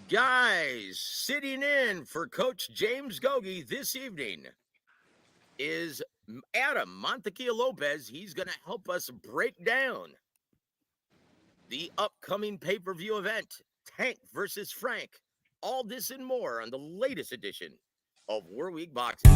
Guys, sitting in for Coach James Gogue this evening is Adam Mantequilla Lopez. He's going to help us break down the upcoming pay-per-view event, Tank versus Frank. All this and more on the latest edition of Warweek Boxing.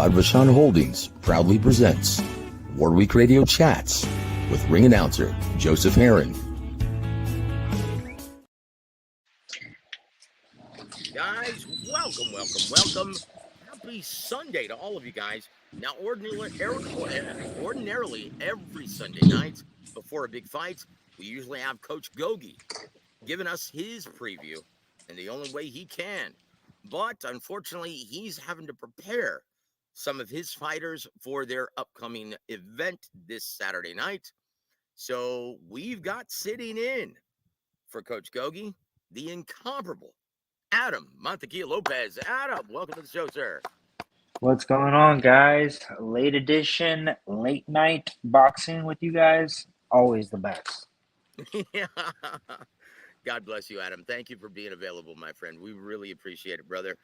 Rashawn Holdings proudly presents Warweek Radio Chats with ring announcer Joseph Herron. Guys, welcome. Happy Sunday to all of you guys. Now, ordinarily every Sunday night before a big fight, we usually have Coach Gogue giving us his preview in the only way he can. But unfortunately, he's having to prepare some of his fighters for their upcoming event this Saturday night. So we've got sitting in for Coach Gogue, the incomparable Adam Mantequilla Lopez. Adam, welcome to the show, sir. What's going on, guys? Late edition, late night boxing with you guys. Always the best. Yeah. God bless you, Adam. Thank you for being available, my friend. We really appreciate it, brother.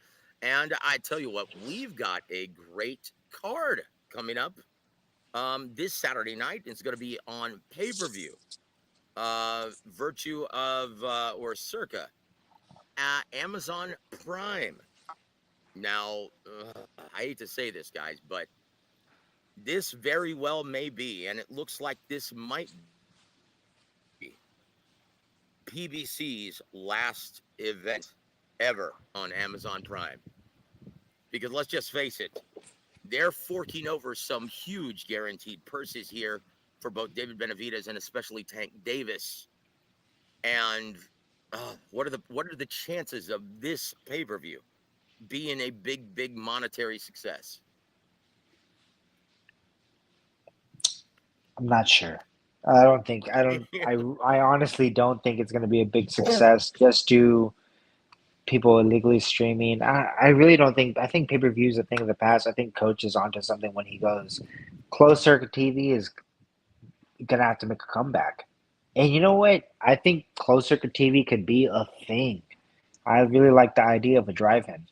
And I tell you what, we've got a great card coming up this Saturday night. It's going to be on pay-per-view, Virtue of, or Circa, at Amazon Prime. Now, I hate to say this, guys, but this very well may be, and it looks like this might be PBC's last event ever on Amazon Prime. Because let's just face it, they're forking over some huge guaranteed purses here for both David Benavidez and especially Tank Davis. And what are the chances of this pay-per-view being a big monetary success? I'm not sure. I honestly don't think it's going to be a big success just to people illegally streaming. I really don't think. I think pay-per-view is a thing of the past. I think Coach is onto something when he goes closed circuit TV is gonna have to make a comeback. And you know what? I think closed circuit TV could be a thing. I really like the idea of a drive-in.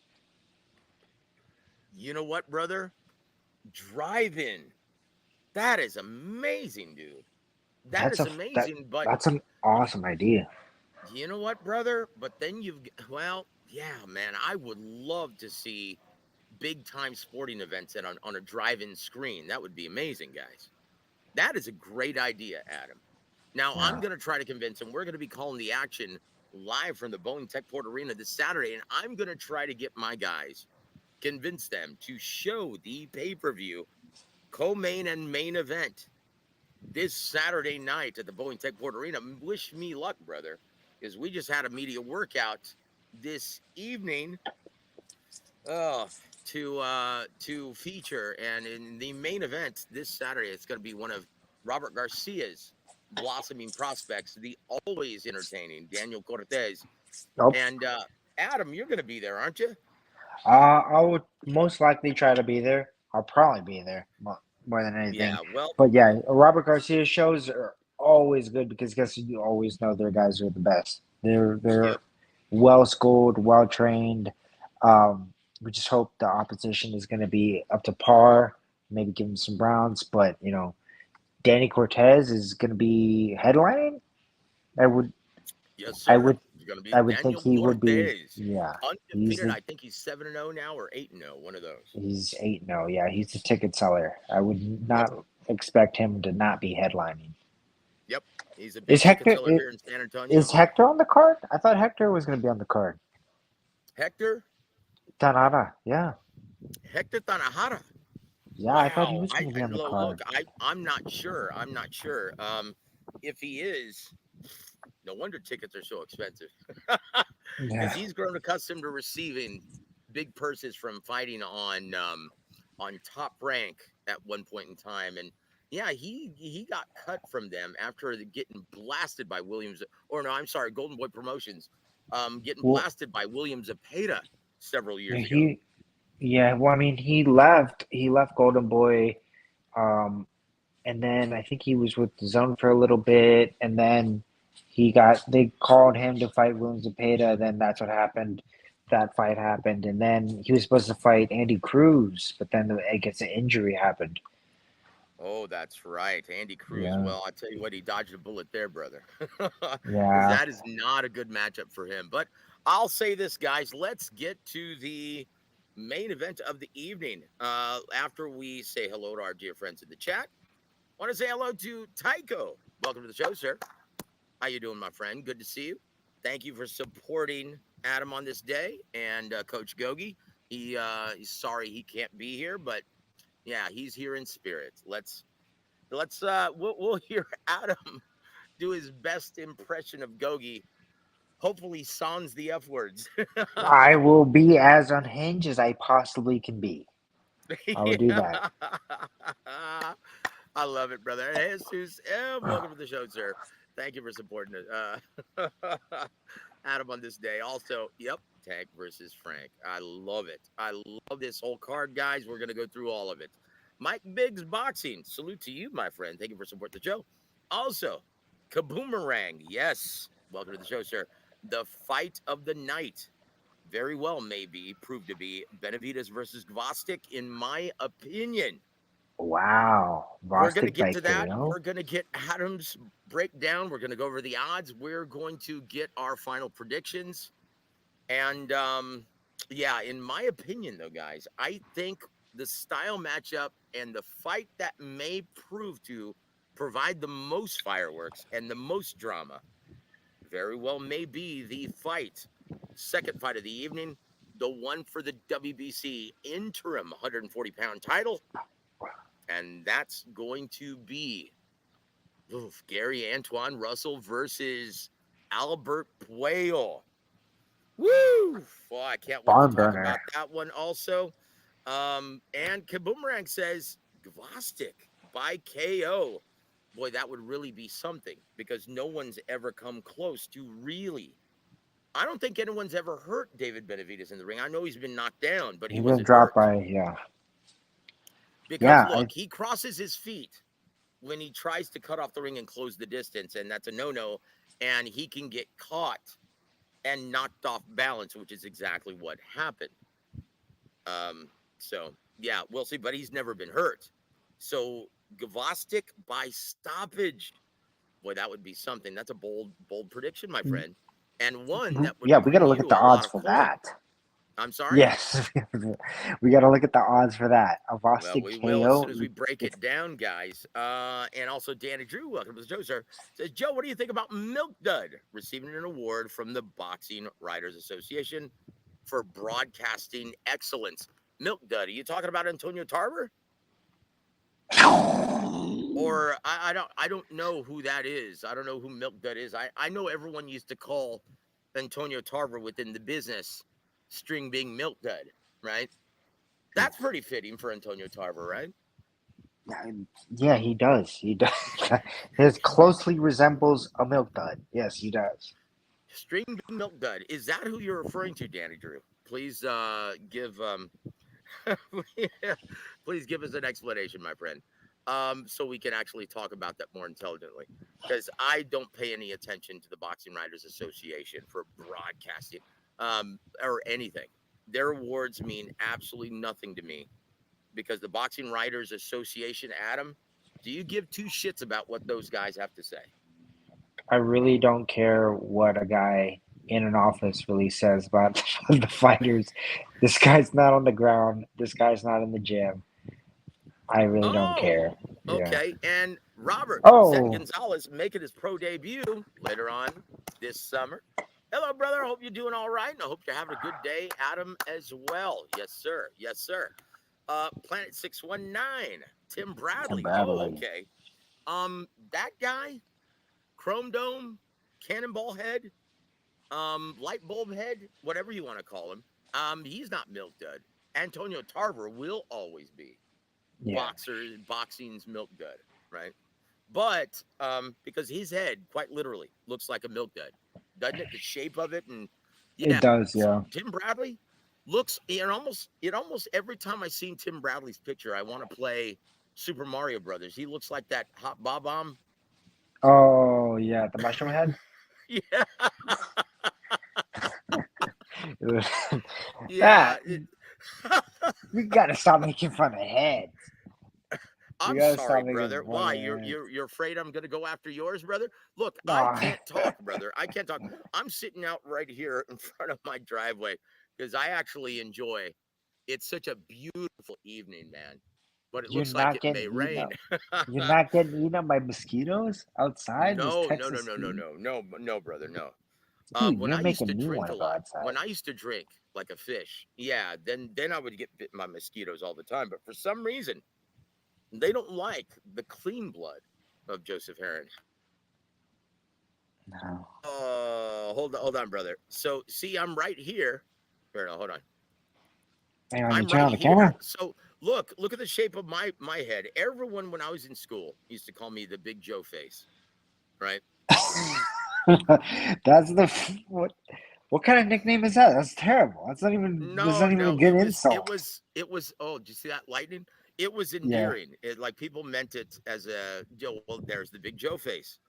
You know what, brother? Drive-in. That is amazing, dude. That's amazing. But that's an awesome idea. You know what, brother? But then yeah, man, I would love to see big-time sporting events on a drive-in screen. That would be amazing, guys. That is a great idea, Adam. Now, yeah. I'm going to try to convince him. We're going to be calling the action live from the Boeing Techport Arena this Saturday, and I'm going to try to get my guys, convince them to show the pay-per-view co-main and main event this Saturday night at the Boeing Techport Arena. Wish me luck, brother, because we just had a media workout this evening to feature, and in the main event this Saturday, it's going to be one of Robert Garcia's blossoming prospects, the always entertaining Daniel Cortez. Nope. And Adam, you're going to be there, aren't you? I would most likely try to be there. I'll probably be there more than anything. Yeah, well, but yeah, Robert Garcia shows are always good because guess you always know their guys are the best. They're well schooled, well trained. We just hope the opposition is going to be up to par. Maybe give them some rounds, but Danny Cortez is going to be headlining. Yes, sir. going to be I would think Daniel he would be. Cortez. Yeah, he's Undefeated. the I think he's 7-0 now or 8-0, one of those. he's 8-0. Yeah, he's the ticket seller. I would Yep. not expect him to not be headlining. Yep. He's a Is big ticket Hector seller here in San is Antonio. Hector on the card? I thought Hector was going to be on the card. Hector? Tanada, yeah, Hector Tanahara. yeah. I thought he Wow. was going to be on the Look, card. I'm not sure. I'm not sure. If he is, no wonder tickets are so expensive. Because Yeah. he's grown accustomed to receiving big purses from fighting on Top Rank at one point in time, and yeah, he got cut from them after getting blasted by Williams, or no, I'm sorry, Golden Boy Promotions, getting Well, blasted by Williams Zapata several years ago. he yeah. Well, I mean, he left. He left Golden Boy. Um, and then I think he was with the Zone for a little bit, and then they called him to fight William Zepeda. Then that's what happened. That fight happened, and then he was supposed to fight Andy Cruz, but then I guess an injury happened. Oh, that's right. Andy Cruz. Yeah, Well, I tell you what, he dodged a bullet there, brother. Because yeah. that is not a good matchup for him. But I'll say this, guys. Let's get to the main event of the evening. After we say hello to our dear friends in the chat, want to say hello to Tycho. Welcome to the show, sir. How you doing, my friend? Good to see you. Thank you for supporting Adam on this day and Coach Gogue. He's sorry he can't be here, but yeah, he's here in spirit. We'll hear Adam do his best impression of Gogi. Hopefully sans the F words. I will be as unhinged as I possibly can be. I will do Yeah. that. I love it, brother. Hey, Jesus, welcome to the show, sir. Thank you for supporting it. Adam on this day. Also, yep, Tank versus Frank. I love it. I love this whole card, guys. We're going to go through all of it. Mike Biggs Boxing. Salute to you, my friend. Thank you for supporting the show. Also, Kaboomerang. Yes. Welcome to the show, sir. The fight of the night very well maybe proved to be Benavidez versus Gvozdyk, in my opinion. Wow, We're going to Bostic get by to that. KO. We're going to get Adam's breakdown. We're going to go over the odds. We're going to get our final predictions. And yeah, in my opinion, though, guys, I think the style matchup and the fight that may prove to provide the most fireworks and the most drama very well may be the fight, second fight of the evening, the one for the WBC interim 140-pound title. And that's going to be Gary Antoine Russell versus Albert Puello. Woo! Well, I can't wait to Barn talk burner. about that one also. And Kaboomerang says Gvozdyk by KO. Boy, that would really be something because no one's ever come close to really. I don't think anyone's ever hurt David Benavidez in the ring. I know he's been knocked down, but he He's been wasn't hurt. dropped by yeah. Because Yeah, look, he crosses his feet when he tries to cut off the ring and close the distance, and that's a no-no, and he can get caught and knocked off balance, which is exactly what happened. So yeah, we'll see, but he's never been hurt. So Gvozdyk by stoppage. Boy, that would be something. That's a bold prediction, my friend. And one that would yeah, we got to bring look you at the a lot odds of for coin. that. I'm sorry? Yes, we got to look at the odds for that. A Well, Bostic we will as KO. soon as we break it down, guys. And also, Danny Drew, welcome to the show, sir. Says, Joe, what do you think about Milk Dud receiving an award from the Boxing Writers Association for broadcasting excellence? Milk Dud, are you talking about Antonio Tarver? Or I don't know who that is. I don't know who Milk Dud is. I know everyone used to call Antonio Tarver within the business string being Milk Dud, right? That's pretty fitting for Antonio Tarver, right? Yeah, he does. He does. His closely resembles a milk dud. Yes, he does. String being Milk Dud. Is that who you're referring to, Danny Drew? Please give please give us an explanation, my friend. So we can actually talk about that more intelligently. Because I don't pay any attention to the Boxing Writers Association for broadcasting or anything. Their awards mean absolutely nothing to me because the Boxing Writers Association, Adam, do you give two shits about what those guys have to say? I really don't care what a guy in an office really says about the fighters. This guy's not on the ground. This guy's not in the gym. I really don't care. Oh, Yeah. okay. And Robert Zen Oh, Gonzalez making his pro debut later on this summer. Hello, brother. I hope you're doing all right, and I hope you're having a good day. Adam as well. Yes, sir. Yes, sir. Planet 619, Tim Tim Bradley. Oh, Bradley. okay. That guy, Chrome Dome, Cannonball Head, Light Bulb Head, whatever you want to call him. He's not Milk Dud. Antonio Tarver will always be Yeah. boxing's milk dud, right? But because his head quite literally looks like a milk dud, doesn't it? The shape of it, and It yeah, does, yeah. Tim Bradley looks it almost every time I seen Tim Bradley's picture, I want to play Super Mario Brothers. He looks like that hot bomb. Oh, yeah, the mushroom head. Yeah, That yeah. we gotta stop making fun of heads. We I'm gotta sorry, stop making brother. fun Why? of You're heads. you're you're afraid I'm gonna go after yours, brother? Look, I No. can't talk, brother. I can't talk. I'm sitting out right here in front of my driveway because I actually enjoy. It's such a beautiful evening, man. But it You're looks like not it getting may eaten rain. up. You're not getting eaten up by mosquitoes outside this No, no, no, Texas no, no, heat. no, no, no, brother, no. Dude, When you're I used making to me drink want a to go lot, outside. when I used to drink like a fish, yeah, then I would get bitten by mosquitoes all the time. But for some reason, they don't like the clean blood of Joseph Heron. No. Oh, hold on, brother. So, see, I'm right here. Here, no, hold on. Hang on, you I'm turn right on the here. camera? So, look at the shape of my head. Everyone, when I was in school, used to call me the Big Joe face, right? That's what kind of nickname is that? That's terrible. That's No, not even a no, good insult. it was. Oh, did you see that lightning? It was Yeah. endearing. Like people meant it as a Joe. Well, there's the Big Joe face.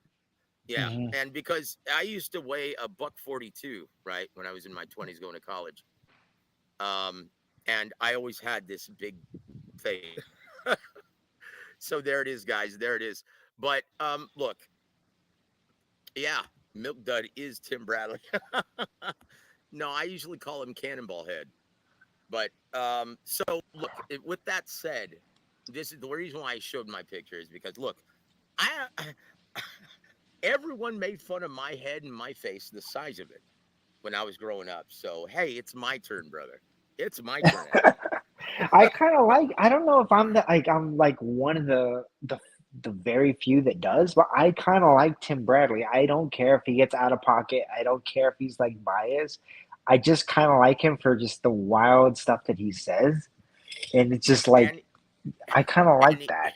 Yeah, Hmm. and because I used to weigh a buck 42, right, when I was in my 20s going to college. Um, and I always had this big face. So there it is, guys. There it is. But look, yeah, Milk Dud is Tim Bradley. No, I usually call him Cannonball Head. But so look, with that said, this is the reason why I showed my picture is because look, I everyone made fun of my head and my face, the size of it, when I was growing up. So hey, it's my turn, brother. It's my turn, Adam. I kind of like. I don't know if I'm like one of the very few that does, but I kind of like Tim Bradley. I don't care if he gets out of pocket. I don't care if he's like biased. I just kind of like him for just the wild stuff that he says, and it's just like And I kind of and like that.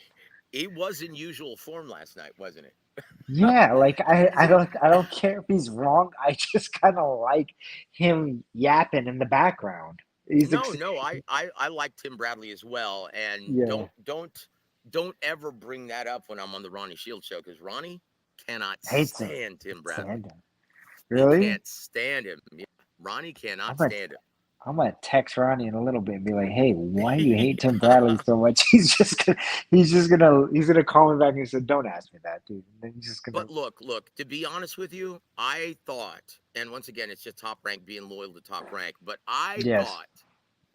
he was in usual form last night, wasn't it? Yeah, like I He's in, don't care if he's wrong. I just kind of like him yapping in the background. He's no, ex- no, I like Tim Bradley as well, and yeah, don't ever bring that up when I'm on the Ronnie Shields show because Ronnie cannot hates him. stand Tim Bradley. Stand him. He Really? can't stand him. Yeah, Ronnie I'm cannot gonna stand I'm gonna text Ronnie in a little bit and be like, "Hey, why do you him. hate Tim Bradley so much?" He's gonna call me back and he said, "Don't ask me that, dude." And then he's just gonna But look, to be honest with you, I thought, and once again, it's just top rank being loyal to top rank, but I yes, thought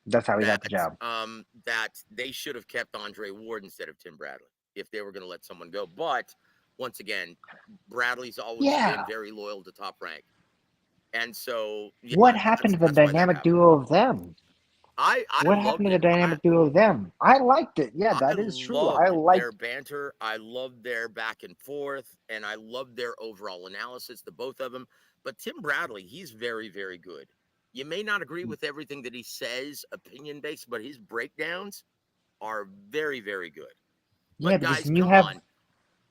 that's how he got the that job. that they should have kept Andre Ward instead of Tim Bradley if they were going to let someone go. But once again, Bradley's always been Yeah. very loyal to top rank, and so yeah, What happened to the that's why that dynamic happened. duo of them? I What happened loved to the it. dynamic duo of them? I liked it. Yeah, I that is true. I loved their liked. banter. I loved their back and forth, and I loved their overall analysis, the both of them. But Tim Bradley, he's very, very good. You may not agree with everything that he says, opinion based, but his breakdowns are very, very good. Yeah, But because guys, then you come have. on.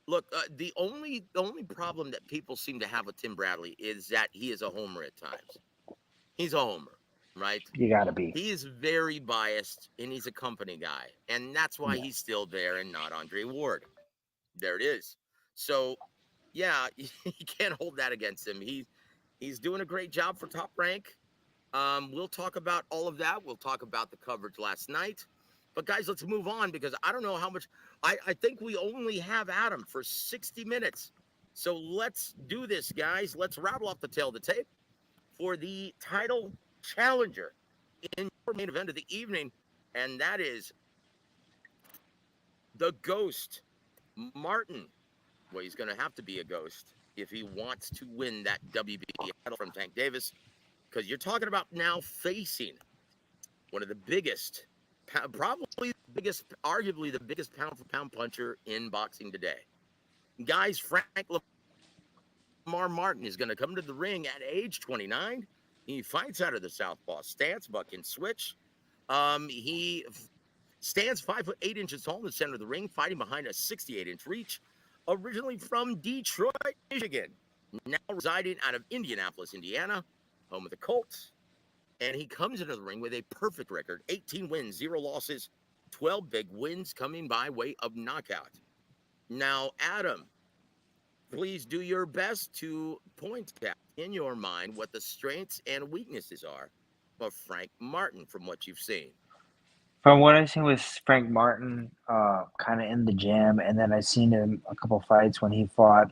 Look, the only problem that people seem to have with Tim Bradley is that he is a homer at times. He's a homer, right? You gotta be. He is very biased and he's a company guy. And that's why Yeah. he's still there and not Andre Ward. There it is. So, yeah, you can't hold that against him. He's doing a great job for top rank. We'll talk about all of that. We'll talk about the coverage last night. But guys, let's move on because I don't know how much I think we only have Adam for 60 minutes. So let's do this, guys. Let's rattle off the tail of the tape. for the title challenger in your main event of the evening, and that is the Ghost, Martin. Well, he's going to have to be a ghost if he wants to win that WBA title from Tank Davis, because you're talking about now facing one of the biggest, probably the biggest, arguably the biggest pound for pound puncher in boxing today. Guys, Frank Lamar Martin is going to come to the ring at age 29. He fights out of the southpaw stance, buck and switch. He stands 5'8" tall in the center of the ring, fighting behind a 68-inch reach. Originally from Detroit, Michigan, now residing out of Indianapolis, Indiana, home of the Colts. And he comes into the ring with a perfect record, 18 wins, 0 losses, 12 big wins coming by way of knockout. Now, Adam, please do your best to point out in your mind what the strengths and weaknesses are of Frank Martin from what you've seen. From what I've seen with Frank Martin, kind of in the gym, and then I've seen him a couple fights when he fought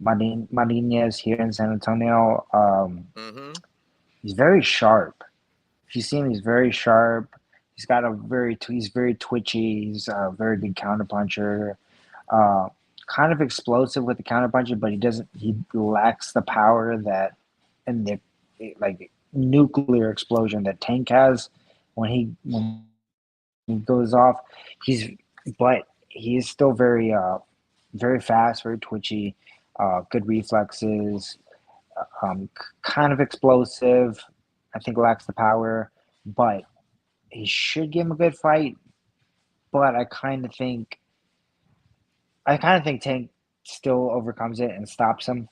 Martinez here in San Antonio. Mm-hmm. He's very sharp. If you see him, he's very sharp. He's got he's very twitchy. He's a very good counterpuncher. Uh, Kind of explosive with the counterpuncher, but he lacks the power that and the like nuclear explosion that Tank has when he goes off. But he is still very fast, very twitchy, good reflexes, kind of explosive. I think lacks the power, but he should give him a good fight. But I kind of think Tank still overcomes it and stops him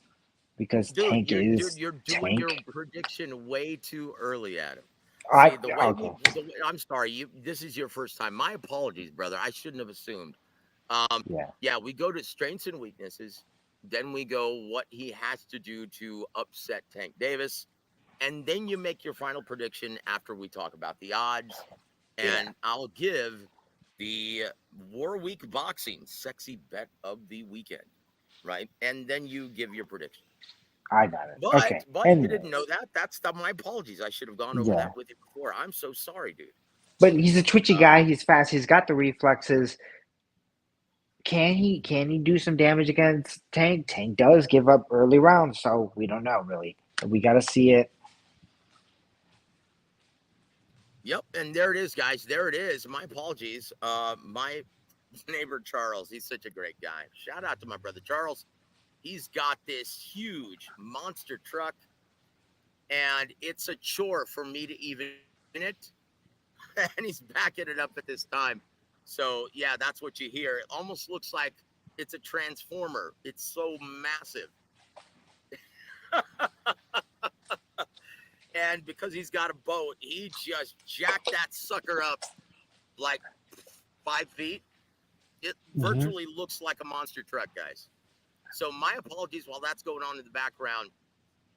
because Dude, Tank is you're doing your Tank. prediction way too early, Adam. I See, okay. I'm sorry, this is your first time. My apologies, brother. I shouldn't have assumed. Yeah, Yeah, we go to strengths and weaknesses. Then we go what he has to do to upset Tank Davis. And then you make your final prediction after we talk about the odds. yeah. And I'll give the War Week Boxing sexy bet of the weekend, right? And then you give your prediction. I got it. But Okay. but you Anyway, didn't know that. My apologies. I should have gone over yeah. that with you before. I'm so sorry, dude. But he's a twitchy Um, guy. He's fast. He's got the reflexes. Can he do some damage against Tank? Tank does give up early rounds, so we don't know really. We got to see it. yep, and there it is, guys. There it is. My apologies. My neighbor Charles, he's such a great guy. Shout out to my brother Charles. He's got this huge monster truck, and it's a chore for me to even it. And he's backing it up at this time. So yeah, that's what you hear. It almost looks like it's a transformer. It's so massive. And because he's got a boat, he just jacked that sucker up like 5 feet. It Hmm. virtually looks like a monster truck, guys. So my apologies while that's going on in the background.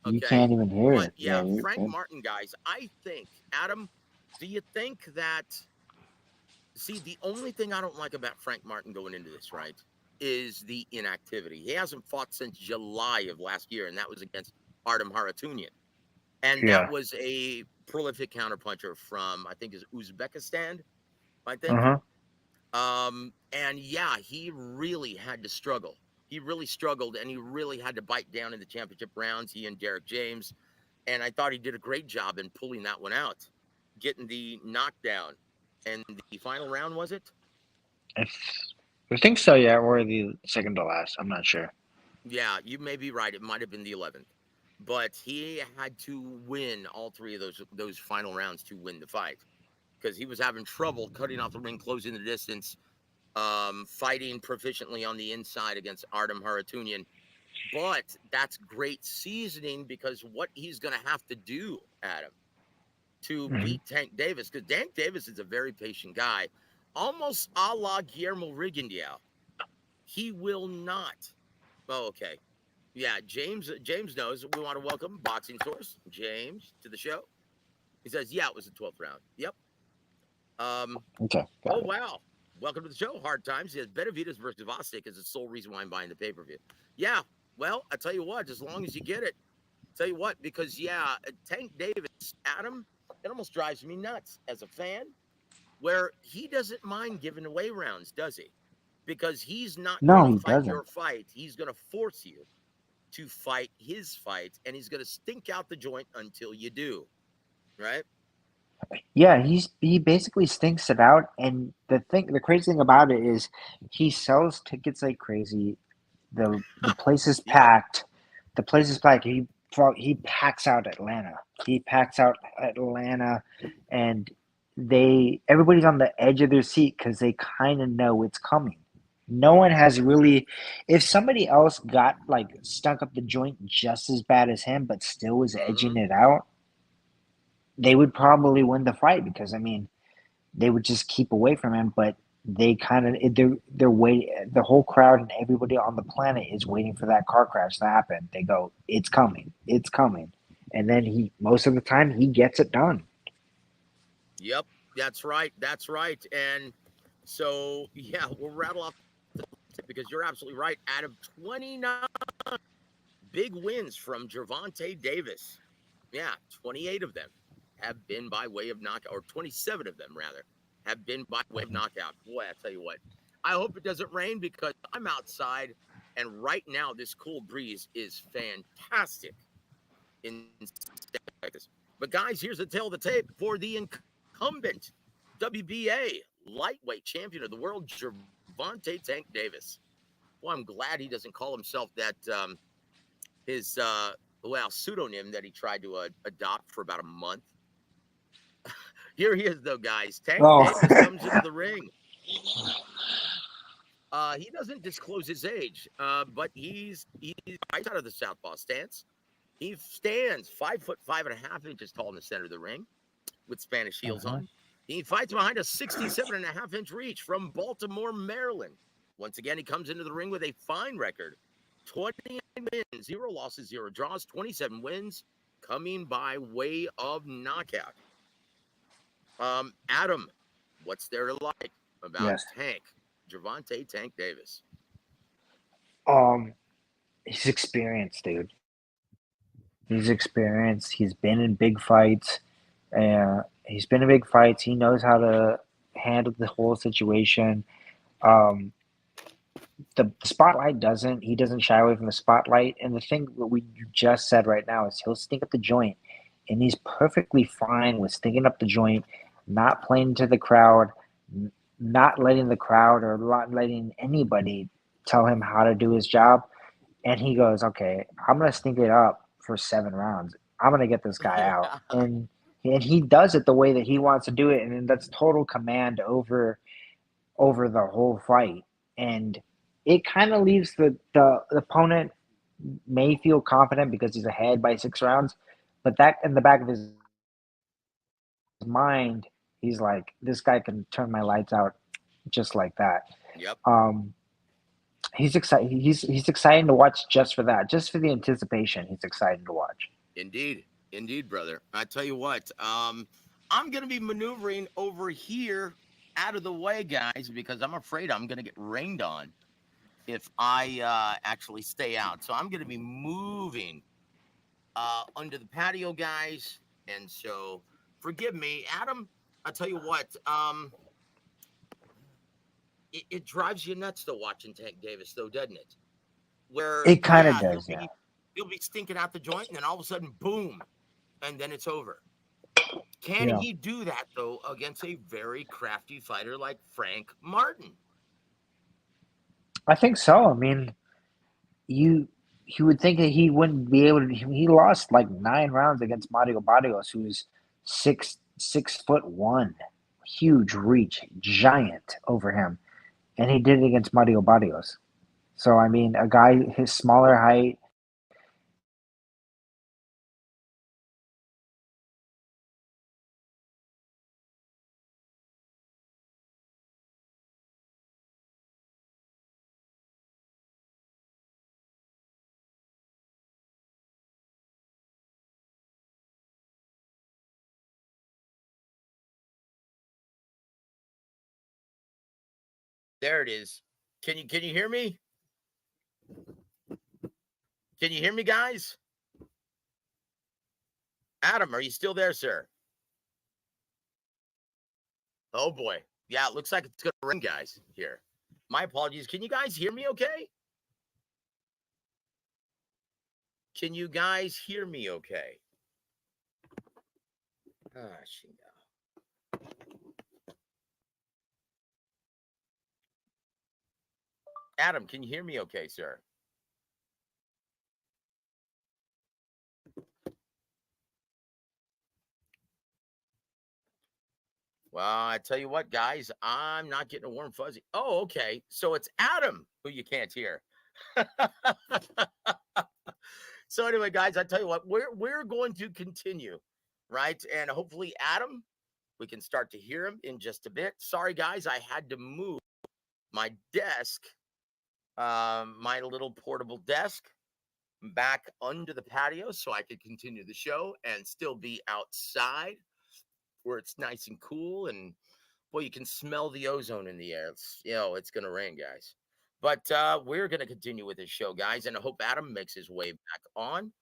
You Okay. can't even hear But it. Yeah. yeah, Frank Martin, guys, I think, Adam, do you think that, see, the only thing I don't like about Frank Martin going into this, right, is the inactivity. He hasn't fought since July of last year, and that was against Artem Haratunian. And that Yeah. was a prolific counterpuncher from, I think, is Uzbekistan, I Uh think. huh. And yeah, he really had to struggle. He really struggled, and he really had to bite down in the championship rounds. He and Derek James, and I thought he did a great job in pulling that one out, getting the knockdown. And the final round was it? I, I think so. Yeah, or the second to last. I'm not sure. Yeah, you may be right. It might have been the 11th, but he had to win all three of those final rounds to win the fight because he was having trouble cutting off the ring, closing the distance, fighting proficiently on the inside against Artem Haratunian. But that's great seasoning because what he's going to have to do, Adam, to Hmm. beat Tank Davis, because Tank Davis is a very patient guy, almost a la Guillermo Rigondeaux. He will not. Oh, okay. Yeah, James knows. We want to welcome Boxing Source James to the show. He says, "Yeah, it was the 12th round." Yep. Um. Okay, Oh got it. wow. Welcome to the show. Hard times. He says Benavidez versus Gvozdyk is the sole reason why I'm buying the pay per view. Yeah. Well, I tell you what. As long as you get it, Tell you what, because yeah, Tank Davis, Adam, it almost drives me nuts as a fan, where he doesn't mind giving away rounds, does he? Because he's not going No, to he fight doesn't. your fight. He's going to force you to fight his fight, and he's going to stink out the joint until you do, right? Yeah, he basically stinks it out. And the crazy thing about it is, he sells tickets like crazy. The place is Yep. packed. The place is packed. He packs out Atlanta. He packs out Atlanta, and everybody's on the edge of their seat because they kind of know it's coming. No one has really. If somebody else got like stunk up the joint just as bad as him, but still was edging Mm-hmm. it out, they would probably win the fight because I mean they would just keep away from him. But they kind of they're waiting. The whole crowd and everybody on the planet is waiting for that car crash to happen. They go, "It's coming, it's coming," and then he most of the time he gets it done. Yep. That's right. That's right. And so, yeah, we'll rattle off because you're absolutely right. Out of 29 big wins from Gervonta Davis, yeah, 28 of them have been by way of knockout, or 27 of them rather have been by way of knockout. Boy, I tell you what, I hope it doesn't rain because I'm outside, and right now this cool breeze is fantastic in Texas. But guys, here's the tail of the tape for the incumbent WBA lightweight champion of the world, Gervonta Tank Davis. Well, I'm glad he doesn't call himself that. His pseudonym that he tried to adopt for about a month. Here he is, though, guys. Tank Oh, Davis comes into the ring. He doesn't disclose his age, but he's right out of the southpaw stance. He stands 5 foot 5.5 inches tall in the center of the ring with Spanish heels uh-huh. on. He fights behind a 67.5 inch reach from Baltimore, Maryland. Once again, he comes into the ring with a fine record: 29 wins, 0 losses, 0 draws, 27 wins, coming by way of knockout. Adam, what's there to like about Yes. Gervonta Tank Davis? Um, he's experienced, dude. He's experienced. He's been in big fights. He's been in big fights. He knows how to handle the whole situation. Um, the spotlight doesn't. He doesn't shy away from the spotlight. And the thing that we just said right now is he'll stink up the joint, and he's perfectly fine with stinking up the joint, not playing to the crowd, not letting the crowd or not letting anybody tell him how to do his job. And he goes, "Okay, I'm gonna stink it up for 7 rounds. I'm gonna get this guy Yeah, out." And he does it the way that he wants to do it, and that's total command over the whole fight. And it kind of leaves the opponent may feel confident because he's ahead by 6 rounds, but that in the back of his mind, he's like, this guy can turn my lights out just like that. yep, Um, he's excited. He's exciting to watch just for that, just for the anticipation. He's exciting to watch. indeed, indeed, brother. I tell you what, I'm gonna be maneuvering over here out of the way, guys, because I'm afraid I'm gonna get rained on if I actually stay out. So I'm gonna be moving under the patio, guys. And so forgive me, Adam. I tell you what, it drives you nuts though watching Tank Davis, though, doesn't it? Where It kind of yeah, does, yeah. he'll be stinking out the joint, and then all of a sudden, boom, and then it's over. Can Yeah, he do that though against a very crafty fighter like Frank Martin? I think so. I mean, you you would think that he wouldn't be able to. He lost like 9 rounds against Mario Barrios, who's 6'1", huge reach, giant over him, and he did it against Mario Barrios. So I mean, a guy his smaller height. There it is. Can you hear me? Can you hear me, guys? Adam, are you still there, sir? Oh boy. Yeah, it looks like it's gonna rain, guys, here. My apologies. Can you guys hear me okay? Can you guys hear me okay? Ah, shingo. Adam, can you hear me okay, sir? Well, I tell you what, guys, I'm not getting a warm fuzzy. Oh, okay. So it's Adam who you can't hear. So anyway, guys, I tell you what, we're going to continue, right? And hopefully, Adam, we can start to hear him in just a bit. Sorry, guys, I had to move my desk, my little portable desk, back under the patio so I could continue the show and still be outside where it's nice and cool. And boy, you can smell the ozone in the air. It's gonna rain, guys. But we're gonna continue with this show, guys, and I hope Adam makes his way back on.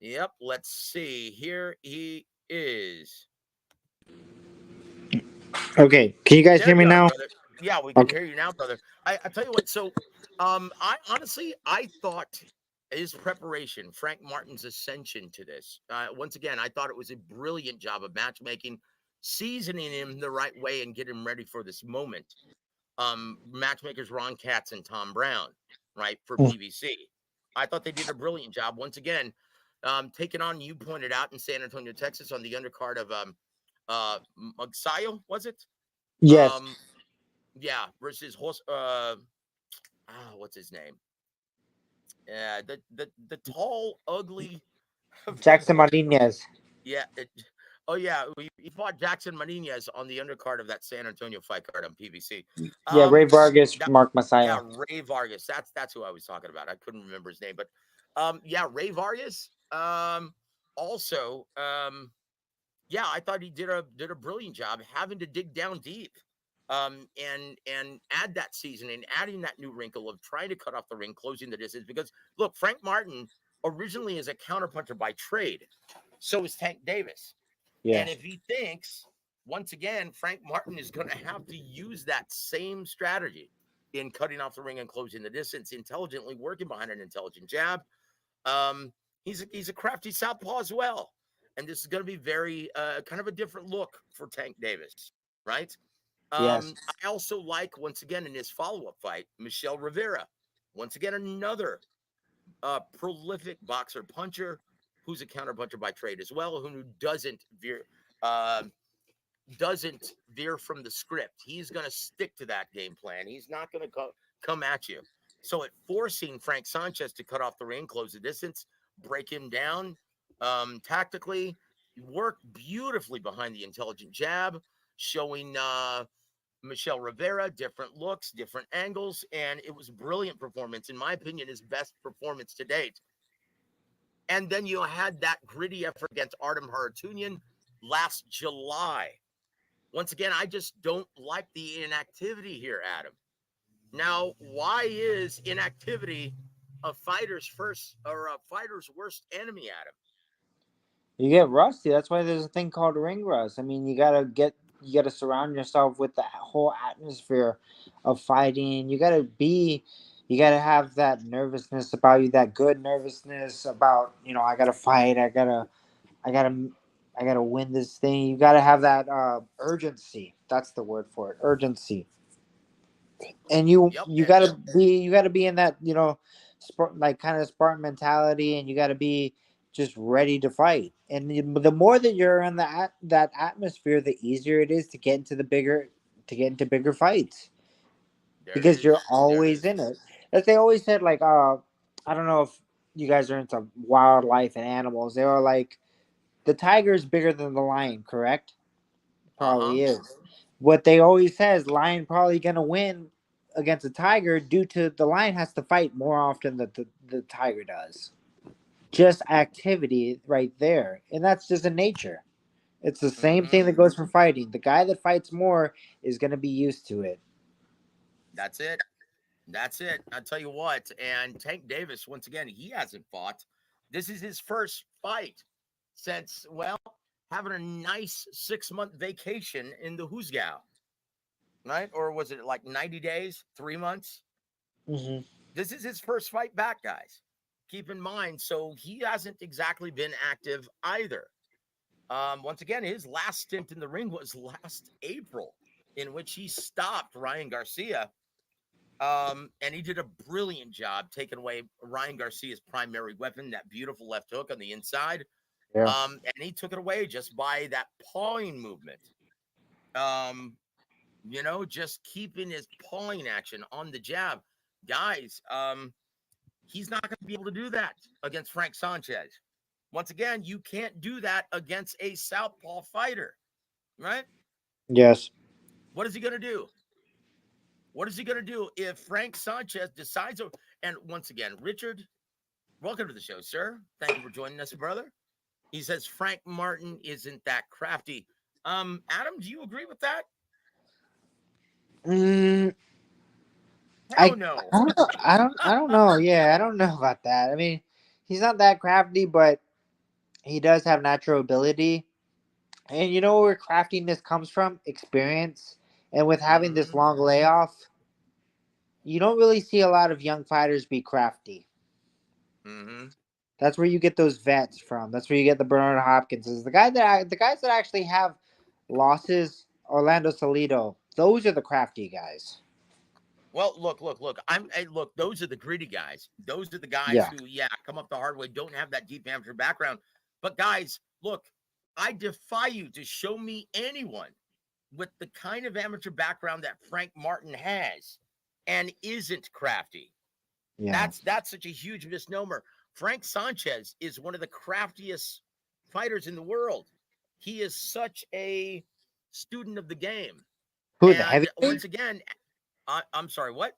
Yep, let's see. Here he is. Okay, can you guys There hear me you are, now? brother. Yeah, we can Okay. hear you now, brother. I tell you what, so I honestly I thought his preparation, Frank Martin's ascension to this, once again, I thought it was a brilliant job of matchmaking, seasoning him the right way and get him ready for this moment. Matchmakers Ron Katz and Tom Brown, right, for PBC. I thought they did a brilliant job. Once again, taking on, you pointed out, in San Antonio, Texas, on the undercard of Magsayo, was it? Yes, Um, yeah, versus what's his name? Yeah, the tall, ugly Jackson Martinez. yeah. Oh yeah, he fought Jackson Martinez on the undercard of that San Antonio fight card on PBC. Yeah, Ray Um, Vargas, that Mark Yeah, Messiah. Ray Vargas. That's who I was talking about. I couldn't remember his name, but yeah, Ray Vargas. Also, yeah, I thought he did a brilliant job having to dig down deep, and add that seasoning, adding that new wrinkle of trying to cut off the ring, closing the distance. Because look, Frank Martin originally is a counterpuncher by trade, so is Tank Davis. And Yes, if he thinks, once again, Frank Martin is going to have to use that same strategy in cutting off the ring and closing the distance, intelligently working behind an intelligent jab. Um, he's a crafty southpaw as well, and this is going to be very kind of a different look for Tank Davis, right? yes, I also like, once again, in his follow-up fight, Michelle Rivera. Once again, another prolific boxer puncher who's a counterpuncher by trade as well, who uh, doesn't veer from the script. He's going to stick to that game plan. He's not going to come at you. So it forcing Frank Sanchez to cut off the ring, close the distance, break him down tactically, work beautifully behind the intelligent jab, showing Michelle Rivera different looks, different angles, and it was a brilliant performance. In my opinion, his best performance to date. And then you had that gritty effort against Artem Harutyunyan last July. Once again, I just don't like the inactivity here, Adam. Now, why is inactivity a fighter's first or a fighter's worst enemy, Adam? you get rusty. That's why there's a thing called ring rust. I mean, you gotta surround yourself with the whole atmosphere of fighting. You gotta have that nervousness about you, that good nervousness about I gotta fight. I gotta, I gotta win this thing. You gotta have that urgency. That's the word for it, urgency. And Yep. you gotta be in that like kind of Spartan mentality, and you gotta be just ready to fight. And the more that you're in that atmosphere, the easier it is to get into bigger fights There it because you're is. There it always is. in it. As they always said, like I don't know if you guys are into wildlife and animals. They were like the tiger is bigger than the lion, correct? Uh-huh. Probably is. What they always says, lion probably gonna win against a tiger due to the lion has to fight more often than the tiger does. Just activity right there. And that's just in nature. It's the same Mm-hmm. thing that goes for fighting. The guy that fights more is gonna be used to it. That's it. That's it. I tell you what. And Tank Davis, once again, he hasn't fought. This is his first fight since, well, having a nice 6 month vacation in the Huzgau, right? Or was it like 90 days, 3 months? Hmm. This is his first fight back, guys. Keep in mind, so he hasn't exactly been active either. Once again, his last stint in the ring was last April, in which he stopped Ryan Garcia. And he did a brilliant job taking away Ryan Garcia's primary weapon, that beautiful left hook on the inside. Yeah. And he took it away just by that pawing movement. Um, just keeping his pawing action on the jab. Guys, he's not going to be able to do that against Frank Sanchez. Once again, you can't do that against a southpaw fighter, right? Yes. What is he going to do? What is he going to do if Frank Sanchez decides? And once again, Richard, welcome to the show, sir. Thank you for joining us, brother. He says Frank Martin isn't that crafty. Adam, do you agree with that? Mm, Hell no. I don't know. Yeah, I don't know about that. I mean, he's not that crafty, but he does have natural ability. And you know where craftiness comes from? Experience. And with having this Mm-hmm. long layoff, you don't really see a lot of young fighters be crafty. Mm-hmm. That's where you get those vets from. That's where you get the Bernard Hopkinses. The guys that actually have losses, Orlando Salido. Those are the crafty guys. Well, look. Look. Those are the gritty guys. Those are the guys Yeah. who, yeah, come up the hard way, don't have that deep amateur background. But guys, look, I defy you to show me anyone with the kind of amateur background that Frank Martin has and isn't crafty. Yeah. That's such a huge misnomer. Frank Sanchez is one of the craftiest fighters in the world. He is such a student of the game. Who, the And heavyweight? once again, I'm sorry, what?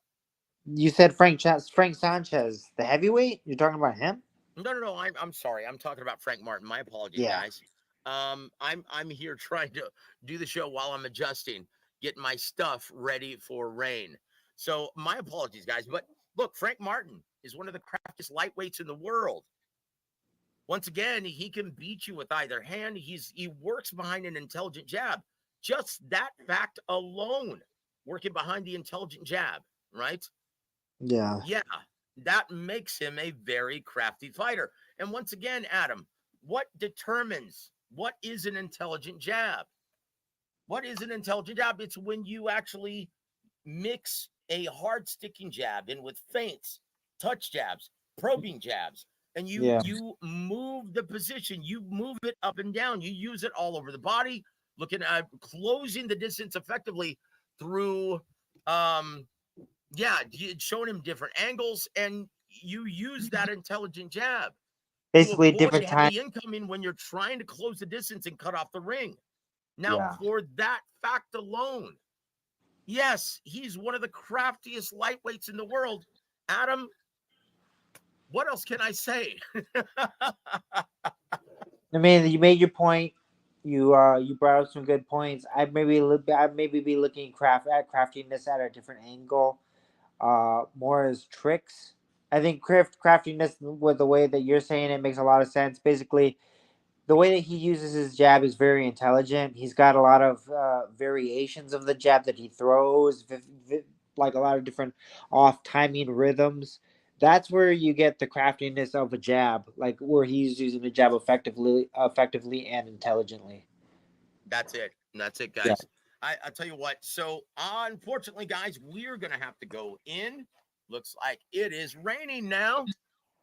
You said Frank Sanchez, the heavyweight? You're talking about him? No. I'm sorry. I'm talking about Frank Martin. My apologies, Yeah. guys. I'm here trying to do the show while I'm adjusting, getting my stuff ready for rain. So my apologies, guys. But look, Frank Martin is one of the craftiest lightweights in the world. Once again, he can beat you with either hand. He works behind an intelligent jab. Just that fact alone, working behind the intelligent jab, right? Yeah. Yeah, that makes him a very crafty fighter. And once again, Adam, what determines what is an intelligent jab? What is an intelligent jab? It's when you actually mix a hard sticking jab in with feints, touch jabs, probing jabs, and you Yeah. you move the position, you move it up and down, you use it all over the body, looking at closing the distance effectively through um yeah, showing him different angles, and you use that intelligent jab to Basically, avoid different time. heavy incoming when you're trying to close the distance and cut off the ring. Now, Yeah. for that fact alone, yes, he's one of the craftiest lightweights in the world. Adam, what else can I say? I mean, you made your point. You brought up some good points. I'd maybe be looking at craftiness at a different angle, more as tricks. I think craftiness with the way that you're saying it makes a lot of sense. Basically, the way that he uses his jab is very intelligent. He's got a lot of variations of the jab that he throws, like a lot of different off timing rhythms. That's where you get the craftiness of a jab, like where he's using the jab effectively and intelligently. That's it. That's it, Yeah. guys. I'll tell you what. So, unfortunately, guys, we're going to have to go in. Looks like it is raining now.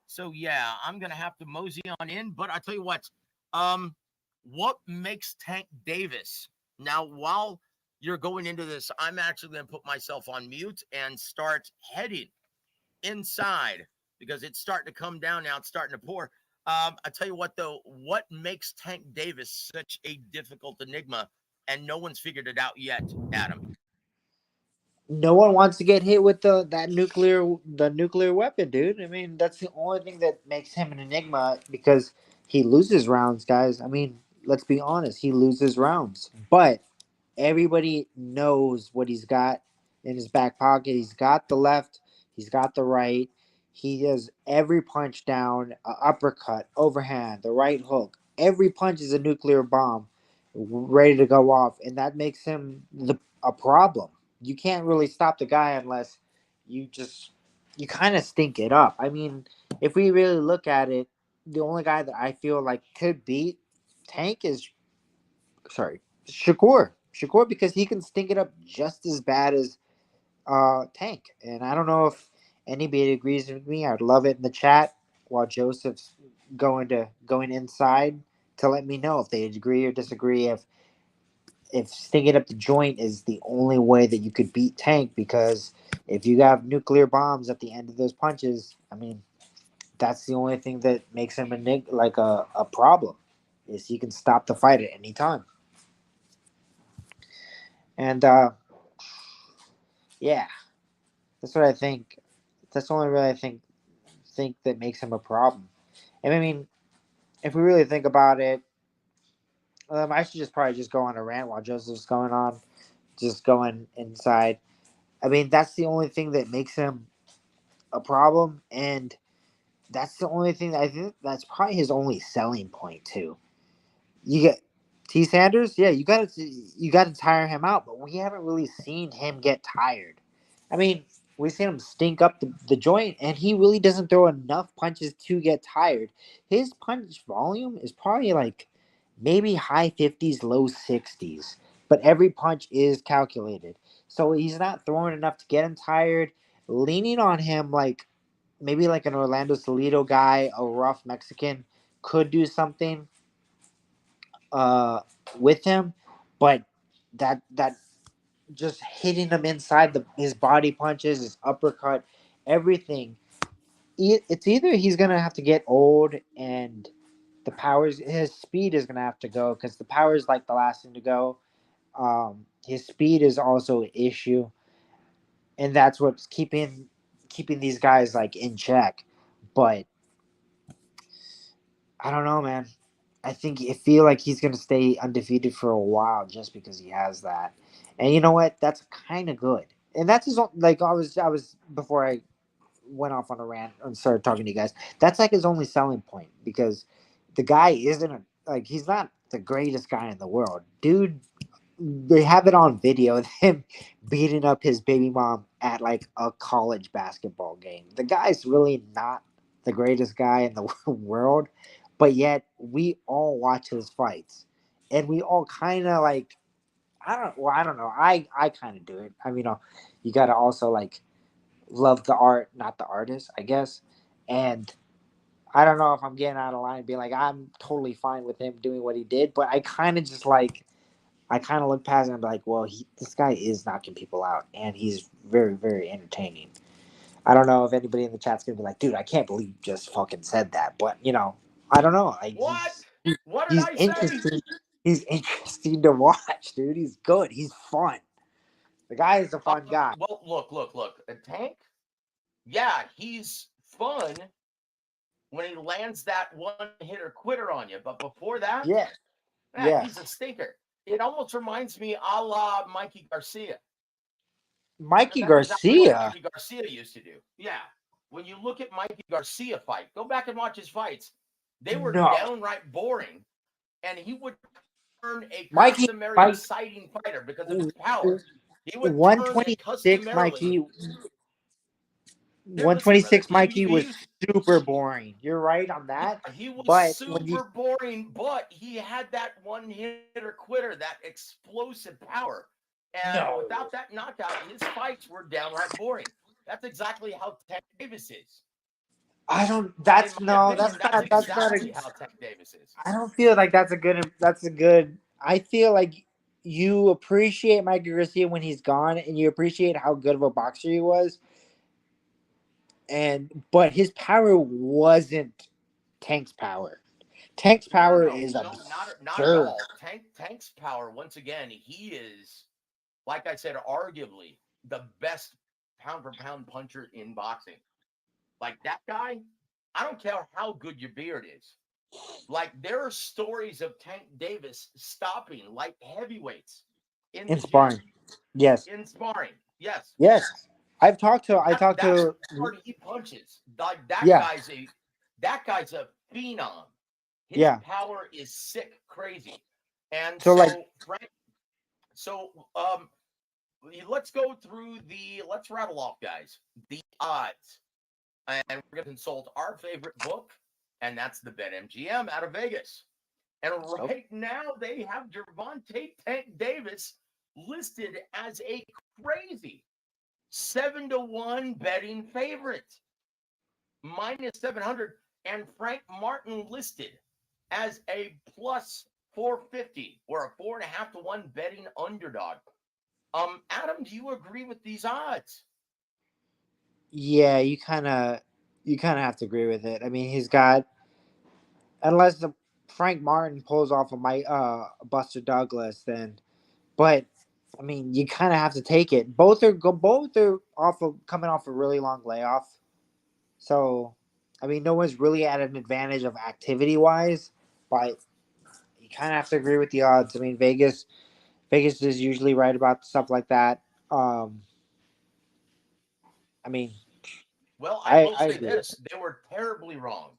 So yeah, I'm gonna have to mosey on in. But I tell you um, what makes Tank Davis? Now, while you're going into this, I'm actually gonna put myself on mute and start heading inside because it's starting to come down now. It's starting to pour. I tell you what, though, what makes Tank Davis such a difficult enigma, and no one's figured it out yet, Adam? No one wants to get hit with the nuclear weapon, dude. I mean, that's the only thing that makes him an enigma because he loses rounds, guys. I mean, let's be honest, he loses rounds. But everybody knows what he's got in his back pocket. He's got the left, he's got the right. He does every punch down, uppercut, overhand, the right hook. every punch is a nuclear bomb ready to go off, and that makes him a problem. You can't really stop the guy unless you just you kind of stink it up. I mean, if we really look at it, the only guy that I feel like could beat Tank is Shakur. Shakur, because he can stink it up just as bad as Tank. And I don't know if anybody agrees with me. I'd love it in the chat while Joseph's going inside to let me know if they agree or disagree. If stinking up the joint is the only way that you could beat Tank, because if you have nuclear bombs at the end of those punches, I mean, that's the only thing that makes him a problem, is he can stop the fight at any time. And yeah, that's what I think. That's the only really I think that makes him a problem. And I mean, if we really think about it, I should just probably just go on a rant while Joseph's going on, just going inside. I mean, that's the only thing that makes him a problem, and that's the only thing that I think that's probably his only selling point too. You get T Sanders, yeah, you got to tire him out, but we haven't really seen him get tired. I mean, we've seen him stink up the joint, and he really doesn't throw enough punches to get tired. His punch volume is probably like maybe high 50s, low 60s, but every punch is calculated. So he's not throwing enough to get him tired. Leaning on him like maybe like an Orlando Salido guy, a rough Mexican, could do something uh, with him, but that just hitting him inside his body punches, his uppercut, everything. It's either he's gonna have to get old and his speed is gonna have to go, because the power is like the last thing to go. His speed is also an issue, and that's what's keeping these guys like in check. But I don't know, man. I feel like he's gonna stay undefeated for a while just because he has that. And you know what? That's kind of good. And that's like I was before I went off on a rant and started talking to you guys. That's like his only selling point, because the guy isn't he's not the greatest guy in the world, dude. They have it on video of him beating up his baby mom at like a college basketball game. The guy's really not the greatest guy in the world, but yet we all watch his fights, and we all kind of like I don't know. I kind of do it. I mean, you got to also like love the art, not the artist, I guess. And I don't know if I'm getting out of line, being like I'm totally fine with him doing what he did, but I kind of just like I kind of look past it and be like, well, this guy is knocking people out, and he's very, very entertaining. I don't know if anybody in the chat's gonna be like, dude, I can't believe you just fucking said that, but I don't know. Like What? What did he's I say? interesting. He's interesting to watch, dude. He's good. He's fun. The guy is a fun guy. Well, look. A Tank, yeah, he's fun when he lands that one hitter quitter on you. But before that, Yeah, yeah, yeah. he's a stinker. It almost reminds me a la Mikey Garcia. Mikey That's exactly what Garcia. Mikey Garcia used to do. Yeah. When you look at Mikey Garcia fight, go back and watch his fights. They were No, downright boring. And he would turn a Mikey. customary Mike. exciting fighter because of his power. He would One turn twenty it six. customarily. Mikey. Here, listen, brother. 126 Mikey was Used super boring. You're right on that. he was But when you super boring, but he had that one hitter quitter, that explosive power. And no, without that knockout, his fights were downright boring. That's exactly how Tank Davis is. I don't. In That's my no. opinion, That's that's not. That's not a. exactly how Tank Davis is. I don't feel like that's a good. That's a good. I feel like you appreciate Mikey Garcia when he's gone, and you appreciate how good of a boxer he was. But his power wasn't Tank's power. Tank's power is Not at absurd. all. Tank's power. Once again, he is, like I said, arguably the best pound for pound puncher in boxing. Like that guy, I don't care how good your beard is. Like there are stories of Tank Davis stopping light heavyweights in In the gym sparring, yes, in sparring. Yes, yes. I talked that's to. how hard he punches. Like Yeah, that guy's a phenom. His Yeah. power is sick, crazy. And So like, so Frank, so let's go through let's rattle off, guys, the odds. And we're going to consult our favorite book, and that's the BetMGM out of Vegas. And so right now, they have Gervonta Tank Davis listed as a crazy 7-1 betting favorite, minus 700, and Frank Martin listed as a plus 450 or a 4.5 to 1 betting underdog. Adam, do you agree with these odds? yeah, you kind of have to agree with it. I mean, he's got, unless the Frank Martin pulls off of my Buster Douglas, then. But I mean, you kind of have to take it. Both are off of coming off a really long layoff, so I mean, no one's really at an advantage of activity wise. But you kind of have to agree with the odds. I mean, Vegas is usually right about stuff like that. Um, I mean, Well, I I will I say agree with this: it. they were terribly wrong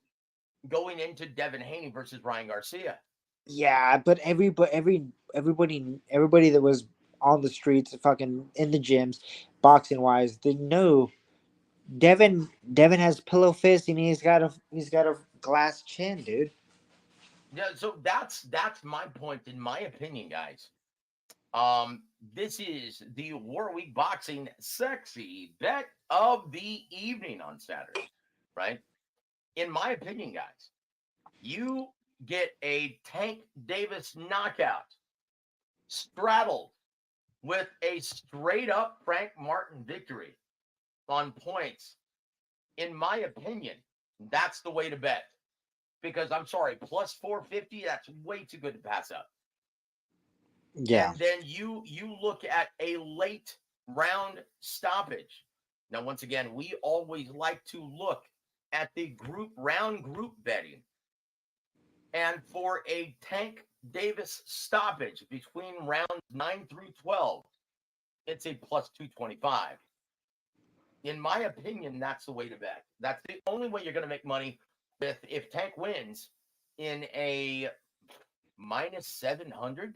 going into Devin Haney versus Ryan Garcia. Yeah, but everybody that was on the streets, fucking in the gyms, boxing wise, they know Devin has pillow fist and he's got a glass chin, dude. Yeah, so that's my point, in my opinion, guys. Um, this is the Warwick Boxing Sexy Bet of the Evening on Saturday, right? In my opinion, guys, you get a Tank Davis knockout straddled with a straight up Frank Martin victory on points. In my opinion, that's the way to bet. Because I'm sorry, plus 450, that's way too good to pass up. Yeah. And then you look at a late round stoppage. Now, once again, we always like to look at the group betting. And for a Tank Davis stoppage between rounds 9 through 12, it's a plus 225. In my opinion, that's the way to bet. That's the only way you're going to make money with if Tank wins in a minus 700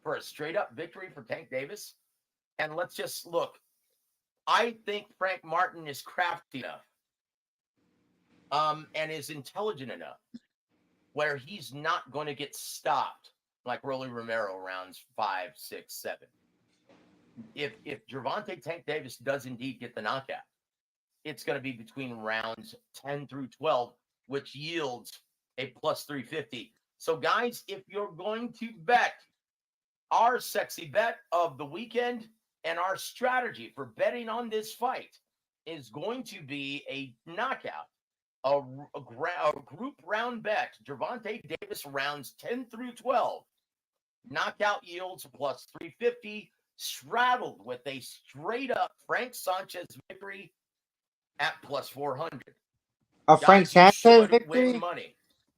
for a straight up victory for Tank Davis. And let's just look. I think Frank Martin is crafty enough, and is intelligent enough where he's not going to get stopped like Rolly Romero rounds 5, 6, 7. If Gervonta Tank Davis does indeed get the knockout, it's going to be between rounds 10 through 12, which yields a plus 350. So, guys, if you're going to bet, our sexy bet of the weekend and our strategy for betting on this fight is going to be a knockout, a group round bet. Gervonta Davis rounds 10 through 12. Knockout yields plus 350, straddled with a straight up Frank Sanchez victory at plus 400. A Frank Guys, you Sanchez should win victory? money.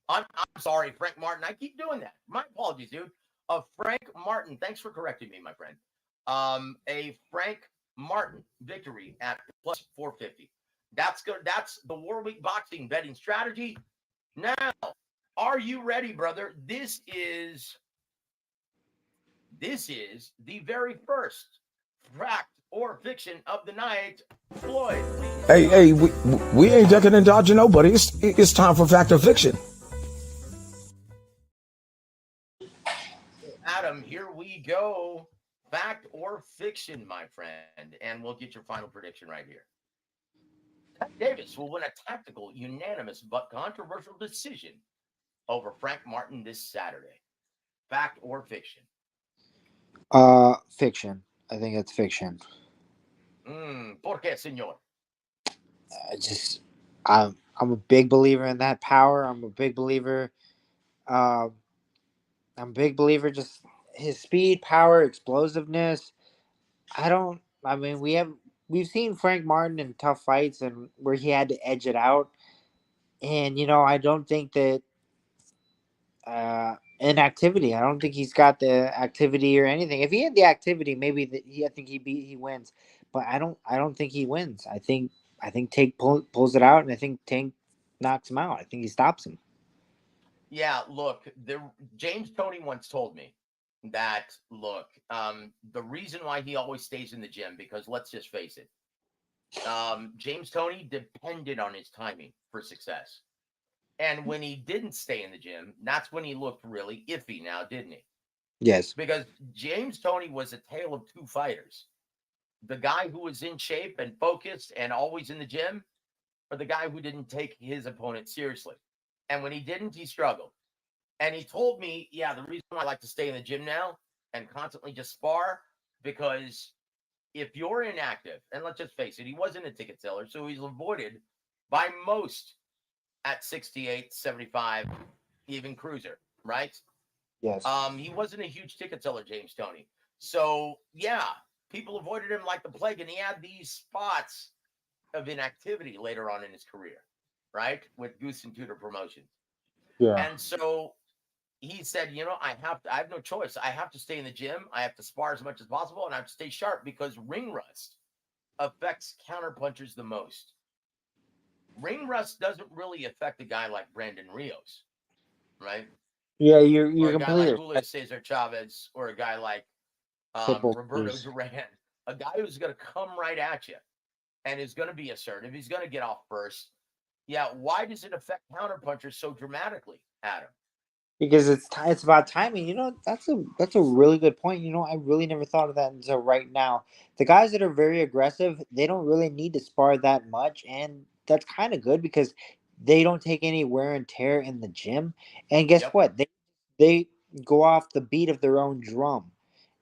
I'm sorry, Frank Martin. I keep doing that. My apologies, dude. Frank Martin. Thanks for correcting me, my friend. A Frank Martin victory at plus 450. That's good. That's the Warwick Boxing betting strategy. Now, are you ready, brother? This is the very first fact or fiction of the night. Floyd, please Hey, go. hey, we ain't ducking and dodging nobody. It's time for fact or fiction. Adam, here we go. Fact or fiction, my friend. And we'll get your final prediction right here. Pat Davis will win a tactical, unanimous, but controversial decision over Frank Martin this Saturday. Fact or fiction? Fiction. I think it's fiction. ¿Por qué, señor? I just, I'm a big believer in that power. I'm a big believer. Um, I'm a big believer just his speed, power, explosiveness. I don't. I mean, we've seen Frank Martin in tough fights and where he had to edge it out. And I don't think that in activity, I don't think he's got the activity or anything. If he had the activity, maybe I think he wins. But I don't think he wins. I think Tank pulls it out, and I think Tank knocks him out. I think he stops him. Yeah, look, James Tony once told me that look, the reason why he always stays in the gym because let's just face it, James Tony depended on his timing for success. And when he didn't stay in the gym, that's when he looked really iffy now, didn't he? Yes. Because James Tony was a tale of two fighters. The guy who was in shape and focused and always in the gym, or the guy who didn't take his opponent seriously. And when he didn't, he struggled. And he told me, yeah, the reason why I like to stay in the gym now and constantly just spar, because if you're inactive, and let's just face it, he wasn't a ticket seller, so he's avoided by most at 68, 75, even cruiser, right? Yes. He wasn't a huge ticket seller, James Tony. So yeah, people avoided him like the plague, and he had these spots of inactivity later on in his career, right? With Goose and Tudor Promotions. Yeah. And so he said, I have no choice. I have to stay in the gym. I have to spar as much as possible, and I have to stay sharp because ring rust affects counterpunchers the most. Ring rust doesn't really affect a guy like Brandon Rios, right? Yeah, Or you're a guy like completely Julio right. Cesar Chavez, or a guy like Pitbull. Roberto Duran, a guy who's going to come right at you and is going to be assertive. He's going to get off first. Yeah, why does it affect counterpunchers so dramatically, Adam? Because it's about timing. That's a really good point. I really never thought of that until right now. The guys that are very aggressive, they don't really need to spar that much, and that's kind of good because they don't take any wear and tear in the gym. And guess Yep. what? They go off the beat of their own drum.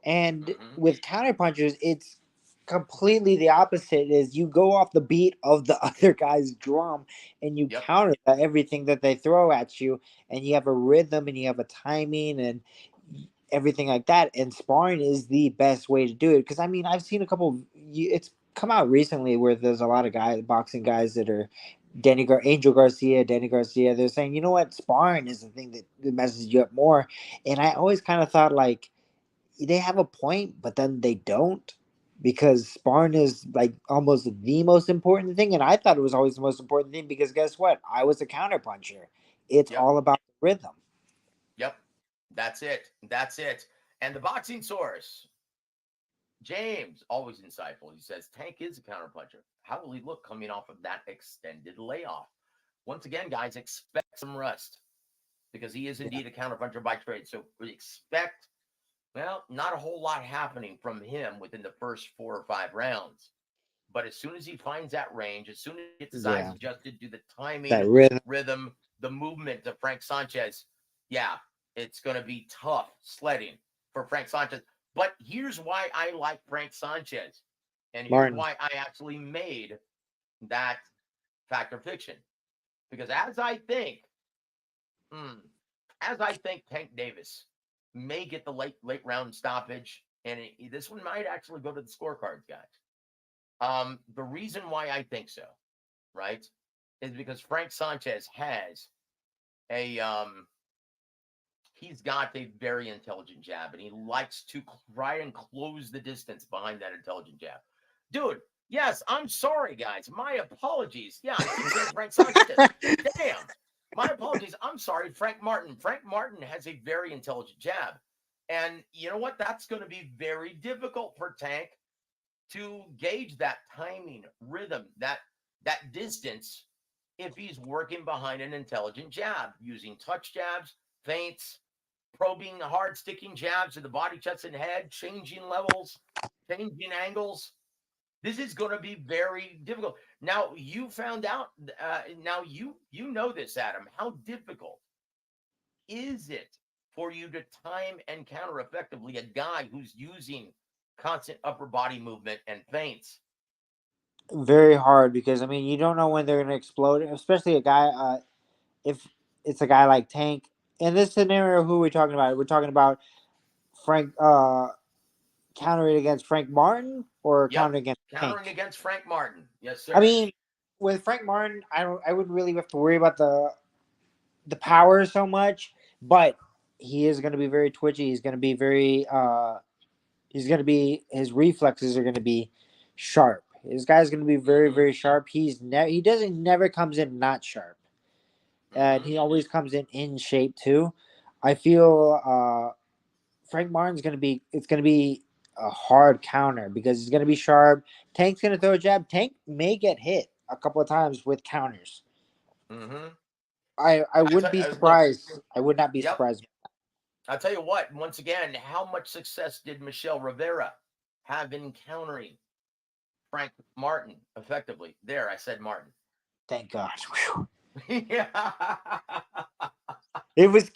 And Mm-hmm. with counterpunchers, it's completely the opposite. Is you go off the beat of the other guy's drum and you Yep. counter everything that they throw at you, and you have a rhythm and you have a timing and everything like that. And sparring is the best way to do it because I mean I've seen a couple. It's come out recently where there's a lot of guys, boxing guys that are Angel Garcia, Danny Garcia. They're saying, you know what, sparring is the thing that messes you up more. And I always kind of thought like they have a point, but then they don't. Because sparring is like almost the most important thing, and I thought it was always the most important thing because guess what? I was a counterpuncher. It's Yep. all about the rhythm. Yep. That's it. That's it. And the boxing source, James, always insightful. He says Tank is a counterpuncher. How will he look coming off of that extended layoff? Once again, guys, expect some rust because he is Yeah. indeed a counterpuncher by trade. So we expect, well, not a whole lot happening from him within the first 4 or 5 rounds. But as soon as he finds that range, as soon as he gets his eyes Yeah. adjusted to the timing, That rhythm. rhythm, the movement of Frank Sanchez, yeah, it's going to be tough sledding for Frank Sanchez. But here's why I like Frank Sanchez. And here's Martin. why I actually made that factor fiction. Because hmm, as I think Tank Davis may get the late round stoppage, and this one might actually go to the scorecards, guys. The reason why I think so, right, is because Frank Sanchez has a he's got a very intelligent jab, and he likes to try and close the distance behind that intelligent jab. Dude, yes, I'm sorry, guys. My apologies. Yeah, I keep saying Frank Sanchez. Damn. My apologies. I'm sorry, Frank Martin. Frank Martin has a very intelligent jab. And you know what? That's going to be very difficult for Tank to gauge that timing, rhythm, that distance if he's working behind an intelligent jab, using touch jabs, feints, probing hard sticking jabs to the body, chest, and head, changing levels, changing angles. This is going to be very difficult. Now you found out. Now you know this, Adam. How difficult is it for you to time and counter effectively a guy who's using constant upper body movement and feints? Very hard because I mean you don't know when they're gonna explode, especially a guy. If it's a guy like Tank in this scenario, who are we talking about? We're talking about Frank countering against Frank Martin or Yep. countering against Countering Tank. against Frank Martin. Yes, I sir. mean, with Frank Martin, I wouldn't really have to worry about the power so much, but he is going to be very twitchy. He's going to be very he's going to be his reflexes are going to be sharp. This guy's going to be very Mm-hmm. very sharp. He doesn't never comes in not sharp. and Mm-hmm. he always comes in shape too. I feel Frank Martin's gonna be. It's gonna be a hard counter because he's gonna be sharp. Tank's gonna throw a jab. Tank may get hit a couple of times with counters. Mm-hmm. I wouldn't be Look. surprised. I would not be Yep. surprised. I'll tell you what. Once again, how much success did Michelle Rivera have in countering Frank Martin effectively? There, I said Martin. Thank God. Whew. Yeah. It was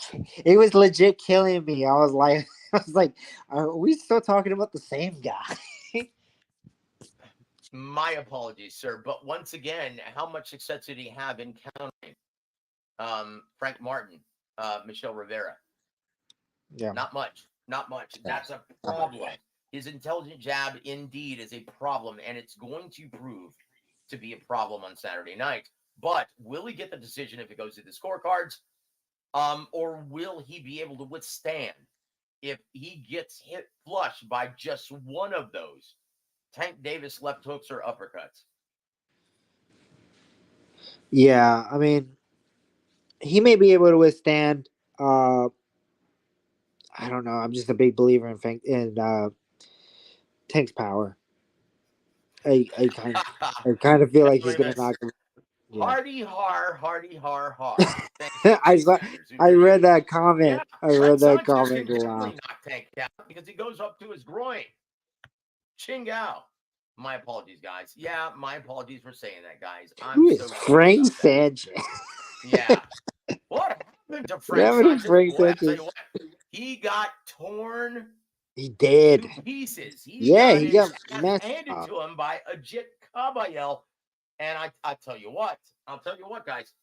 it was legit killing me. I was like I was like, are we still talking about the same guy? My apologies, sir. But once again, how much success did he have in countering Frank Martin, Michelle Rivera? Yeah, Not much. Not much. yeah, That's a not much. problem. His intelligent jab indeed is a problem, and it's going to prove to be a problem on Saturday night. But will he get the decision if it goes to the scorecards? Or will he be able to withstand if he gets hit flush by just one of those Tank Davis left hooks or uppercuts? Yeah, I mean, he may be able to withstand. Uh, I don't know. I'm just a big believer in Tank's power. I kind of feel like he's gonna Remus, knock him. Yeah, hardy har, hardy har har. Thank you, I Chase saw. Sanders. I read that Yeah, comment. I Frank read that Sanchez comment can and definitely laughed. knock Tank out because he goes up to his groin. Chingao. My apologies, guys. Yeah, my apologies for saying that, guys. I'm Who is so sorry Frank about that. Sanchez? Yeah. What happened to What Frank happened to Sanchez? Frank Boy, I'll tell you Sanchez? what. He got torn He did. to pieces. He Yeah, got he his got ass messed handed up. to him by Ajit Kabayel. And I tell you what. I'll tell you what, guys.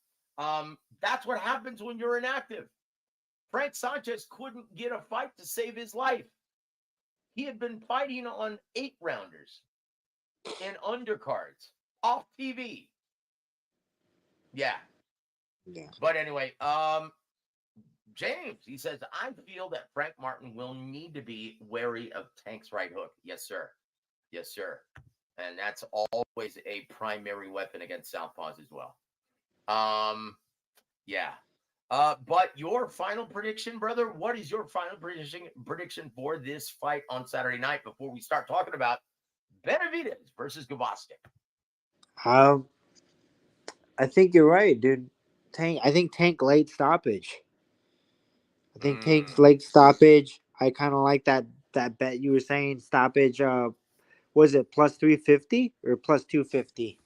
That's what happens when you're inactive. Frank Sanchez couldn't get a fight to save his life. He had been fighting on 8 rounders in undercards off TV. Yeah. Yeah. But anyway, James, he says, I feel that Frank Martin will need to be wary of Tank's right hook. Yes, sir. Yes, sir. And that's always a primary weapon against Southpaws as well. Yeah. But your final prediction, brother, what is your final prediction for this fight on Saturday night before we start talking about Benavidez versus Gvozdyk? Um, I think you're right, dude. Tank. I think Tank late stoppage. I think Tank's Mm. late stoppage. I kind of like that bet you were saying stoppage. Was it plus 350 or plus 250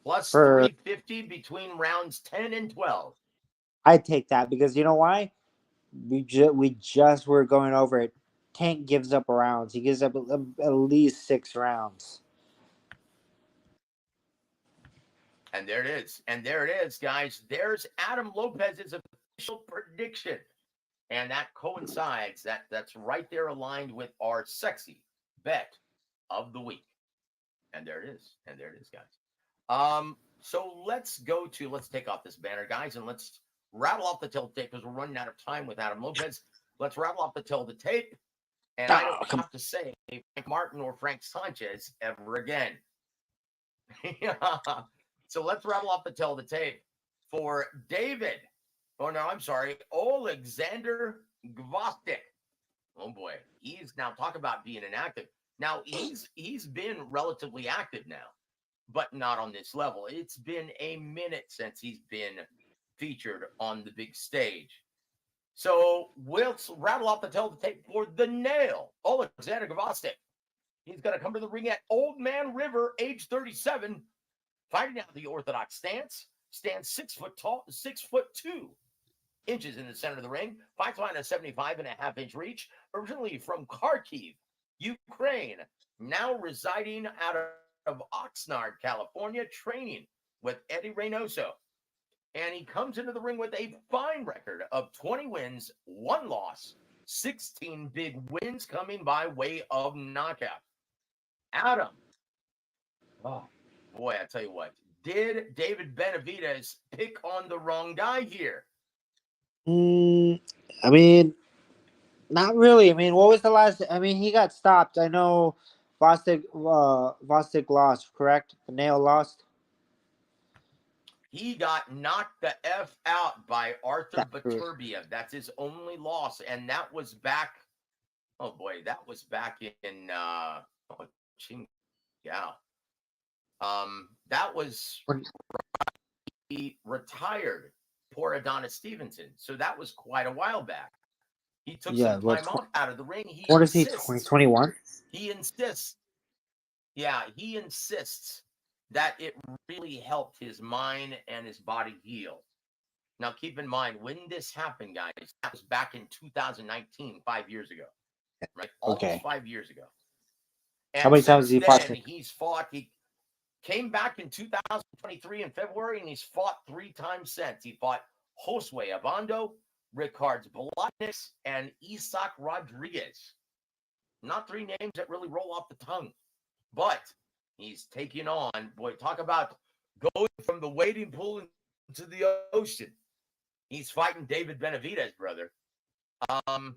Plus for? 350 between rounds 10 and 12. I'd take that because you know why? We just were going over it. Tank gives up rounds. He gives up at least 6 rounds. And there it is. And there it is, guys. There's Adam Lopez's official prediction. And that coincides. That's right there aligned with our sexy bet of the week. And there it is. And there it is, guys. So let's take off this banner, guys, and let's rattle off the tell tape because we're running out of time with Adam Lopez. Let's rattle off the tell the tape. And I Oh, don't have to say Frank Martin or Frank Sanchez ever again. Yeah. So let's rattle off the tell the tape for David. Oh no, I'm sorry, Oleksandr Gvozdyk. Oh boy, he's now talk about being inactive. Now he's been relatively active now, but not on this level. It's been a minute since he's been featured on the big stage. So we'll rattle off the tell the tape for the nail, Oleksandr Gvozdyk. He's going to come to the ring at Old Man River, age 37, fighting out the orthodox stance. Stands 6 foot tall, 6'2" in the center of the ring. Fights line a 75.5-inch reach. Originally from Kharkiv, Ukraine. Now residing out of Oxnard, California, training with Eddie Reynoso. And he comes into the ring with a fine record of 20 wins, 1 loss, 16 big wins coming by way of knockout. Adam. Oh, boy, I tell you what. Did David Benavidez pick on the wrong guy here? mm, I mean, not really. I mean, what was the last? I mean, he got stopped. I know Vostok lost, correct? The nail lost. He got knocked the F out by Arthur That's true. Beterbiev. That's his only loss. And that was back, oh boy, that was back in, oh, yeah. That was, When- he retired poor Adonis Stevenson. So that was quite a while back. He took Yeah, some what time off out of the ring. He what is he? Twenty insists, twenty one. he insists, yeah, he insists that it really helped his mind and his body heal. Now, keep in mind, when this happened, guys, that was back in 2019, 5 years ago, right? Almost Okay. 5 years ago. How And many times has since he fought then, since? he's fought. He came back in 2023 in February, and he's fought 3 times since. He fought Josue Abando, Ricards Blatniks, and Isaac Rodriguez. Not three names that really roll off the tongue, but he's taking on, boy, talk about going from the wading pool into the ocean. He's fighting David Benavidez, brother. Um,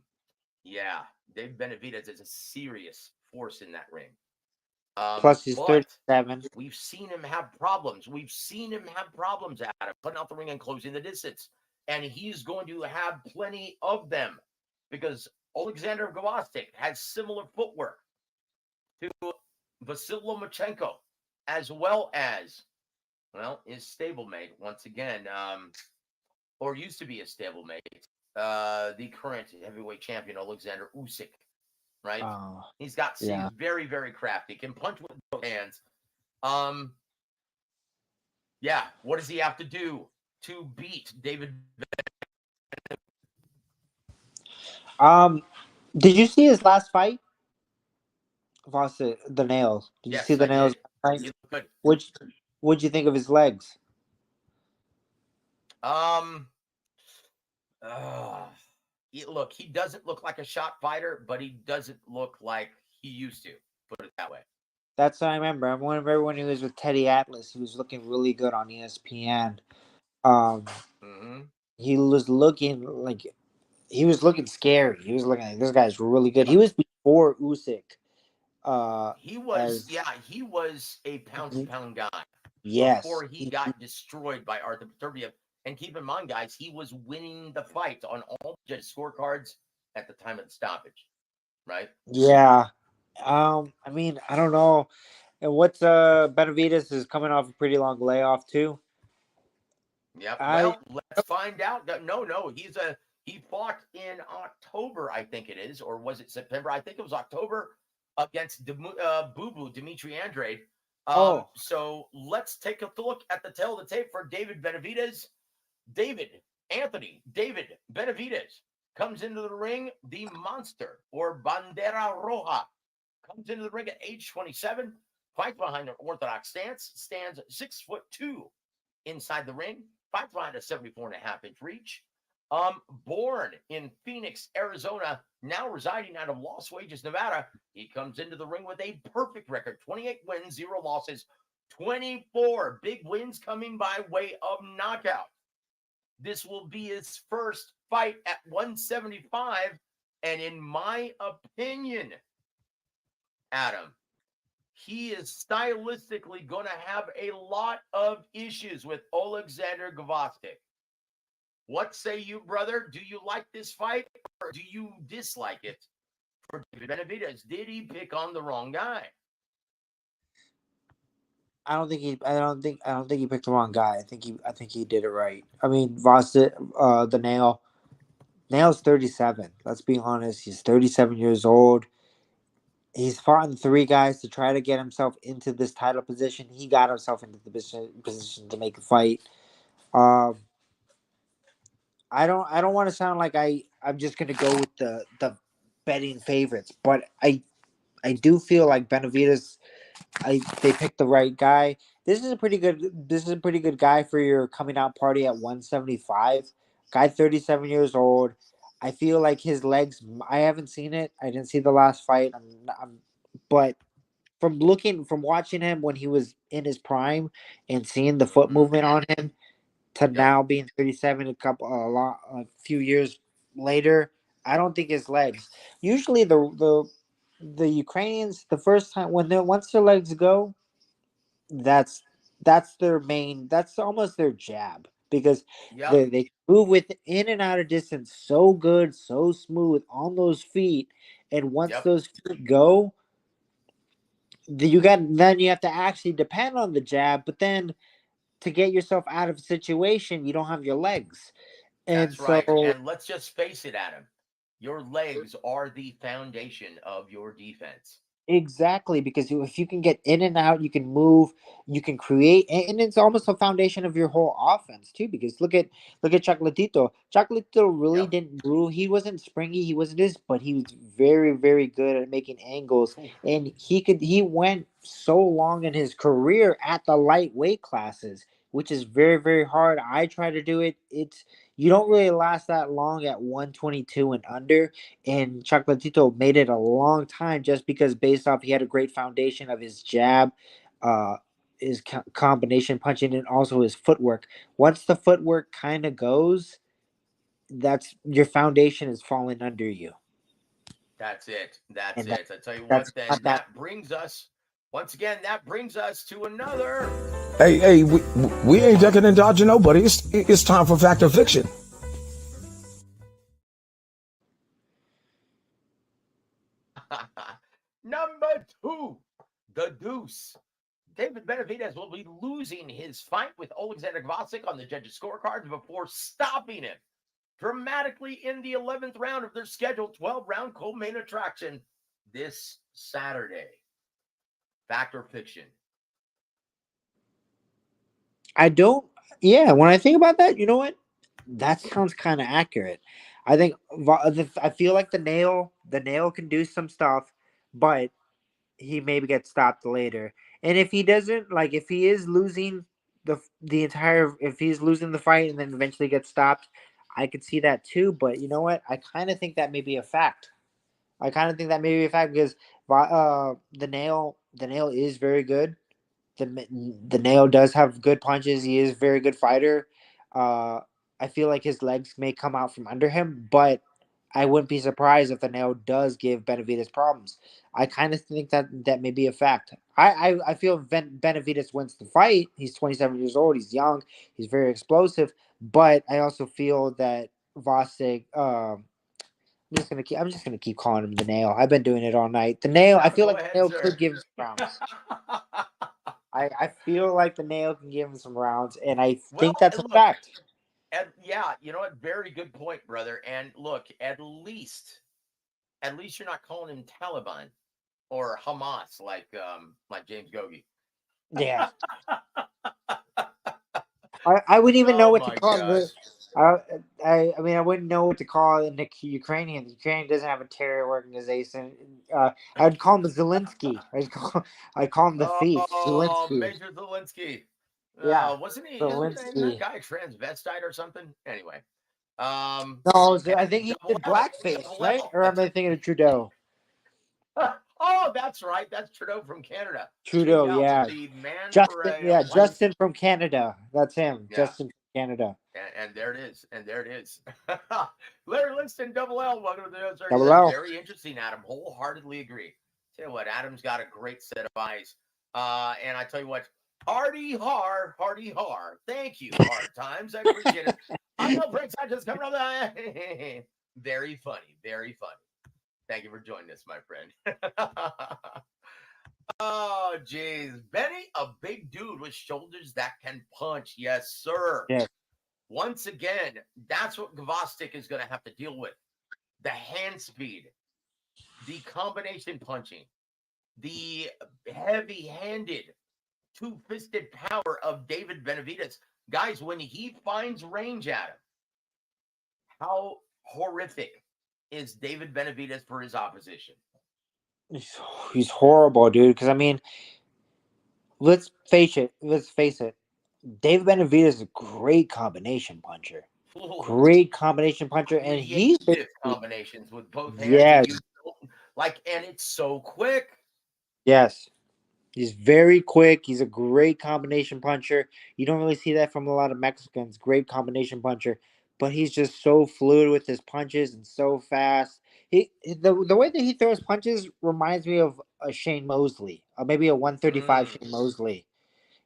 yeah, David Benavidez is a serious force in that ring. Plus, he's But 37. we've seen him have problems. We've seen him have problems at it, putting out the ring and closing the distance. And he's going to have plenty of them because Oleksandr Gvozdyk has similar footwork to Vasil Lomachenko, as well as, well, his stablemate, once again, or used to be a stablemate, the current heavyweight champion, Alexander Usyk, right? Oh, He's got, see, yeah. he's very, very crafty, can punch with both hands. Um, yeah, what does he have to do to beat David? Um, did you see his last fight? The nails. Did you see Yes, the I nails did. fight? He looked good. Which What'd you think of his legs? Um, uh, look, he doesn't look like a shot fighter, but he doesn't look like he used to. Put it that way. That's what I remember. I remember when he was with Teddy Atlas. He was looking really good on ESPN. Um, Mm-hmm. he was looking like he was looking scary. He was looking like this guy's really good. He Yep. was before Usyk. Uh, He was, as yeah, he was a pound for pound guy yes, before he got destroyed by Arthur Beterbiev. And keep in mind, guys, he was winning the fight on all judge scorecards at the time of the stoppage, right? yeah. I mean, I don't know. And what's Benavidez is coming off a pretty long layoff too. Yep. I Well, let's find out. No, he fought in October, I think it is, or was it September? I think it was October against Boo Boo Dimitri Andrade. oh So let's take a look at the tail of the tape for David Benavidez. David Benavidez comes into the ring. The monster or Bandera Roja comes into the ring at age 27. Fights behind an orthodox stance. Stands 6'2" inside the ring. Fights behind a 74.5-inch reach. Born in Phoenix, Arizona, now residing out of Las Vegas, Nevada. He comes into the ring with a perfect record: 28 wins, 0 losses, 24 big wins coming by way of knockout. This will be his first fight at 175. And in my opinion, Adam, he is stylistically going to have a lot of issues with Oleksandr Gvozdyk. What say you, brother? Do you like this fight or do you dislike it for David Benavidez? Did he pick on the wrong guy? I don't think he picked the wrong guy. I think he did it right. I mean, the Nail's 37. Let's be honest. He's 37 years old. He's fought in 3 guys to try to get himself into this title position. He got himself into the position to make a fight. Um, I don't want to sound like I'm just gonna go with the betting favorites, but I do feel like Benavidez. They picked the right guy. This is a pretty good guy for your coming out party at 175. Guy 37 years old. I feel like his legs. I haven't seen it. I didn't see the last fight. But from watching him when he was in his prime and seeing the foot Mm-hmm. movement on him to Yep. now being 37, a few years later, I don't think his legs. Usually the Ukrainians, the first time once their legs go, that's that's their main. That's almost their jab because Yep. they move with in and out of distance so good, so smooth on those feet, and once Yep. those feet go, you got then you have to actually depend on the jab. But then to get yourself out of a situation, you don't have your legs, and That's right. so And let's just face it, Adam. Your legs are the foundation of your defense. exactly, because if you can get in and out, you can move, you can create, and it's almost a foundation of your whole offense too. Because look at Chocolatito. Chocolatito really Yep. didn't move. He wasn't springy. He wasn't this, but he was very good at making angles, Oof. and he went so long in his career at the lightweight classes, which is very hard. I try to do it. It's you don't really last that long at 122 and under, and Chocolatito made it a long time just because based off he had a great foundation of his jab, uh, his combination punching, and also his footwork. Once the footwork kind of goes, that's your foundation is falling under you, That's it. That's and that it. I tell you that's what, then not that. that brings us, once again, that brings us to another. Hey, we ain't ducking and dodging nobody. It's time for fact or fiction. Number two, the deuce. David Benavidez will be losing his fight with Oleksandr Gvozdyk on the judges' scorecards before stopping him dramatically in the 11th round of their scheduled 12-round co-main attraction this Saturday. Fact or fiction? I don't. Yeah, when I think about that, you know what? That sounds kind of accurate. I think I feel like the nail can do some stuff, but he maybe gets stopped later. And if he doesn't, like if he is losing the entire, if he's losing the fight and then eventually gets stopped, I could see that too. But you know what? I kind of think that may be a fact. I kind of think that may be a fact because the nail is very good. The nail does have good punches. He is a very good fighter. Uh, I feel like his legs may come out from under him, but I wouldn't be surprised if the nail does give Benavidez problems. I kind of think that may be a fact. I feel Benavidez wins the fight. He's 27 years old. He's young. He's very explosive. But I also feel that Vosig. I'm just gonna keep calling him the nail. I've been doing it all night. The nail. I Now, feel go like the ahead, nail could sir. give him some rounds. I feel like the nail can give him some rounds, and I think Well, that's a look, fact. yeah, you know what? Very good point, brother. And look, at least you're not calling him Taliban or Hamas like James Gogue. Yeah, I wouldn't even know Oh what to my call the. gosh. I, I wouldn't know what to call the Ukrainian. The Ukraine doesn't have a terror organization. I'd call him Zelensky. I'd call him the thief, Oh, Zelensky. Major Zelensky. Yeah, Wasn't he? Isn't that Zelensky. guy a transvestite or something? Anyway, No, I think and he double did L, blackface, double right? L. Or am That's I thinking of Trudeau? oh, that's right. That's Trudeau from Canada, Trudeau, speaking out yeah. for the man for Justin, a yeah, white. Justin from Canada. That's him. Yeah, Justin from Canada. and there it is, and there it is. Larry Linston, double L. Welcome to the notes. He Double says L. very interesting. Adam, wholeheartedly agree. Tell you what, Adam's got a great set of eyes. And I tell you what, hardy har. Thank you, hard times. I appreciate it. I know Frank Sanchez coming up. Very funny, very funny. Thank you for joining us, my friend. Oh, jeez. Benny, a big dude with shoulders that can punch. Yes, sir. Yeah. Once again, that's what Gvozdyk is going to have to deal with. The hand speed, the combination punching, the heavy-handed, two-fisted power of David Benavidez. Guys, when he finds range at him, how horrific is David Benavidez for his opposition? He's, he's horrible, dude. Because I mean, let's face it. Let's face it. David Benavidez is a great combination puncher. Ooh, Great combination puncher, and he's creative basically combinations with both hands, and yes, you and it's so quick. yes. He's very quick. He's a great combination puncher. You don't really see that from a lot of Mexicans. Great combination puncher, but he's just so fluid with his punches and so fast. The way that he throws punches reminds me of a Shane Mosley, maybe a 135 Mm, Shane Mosley.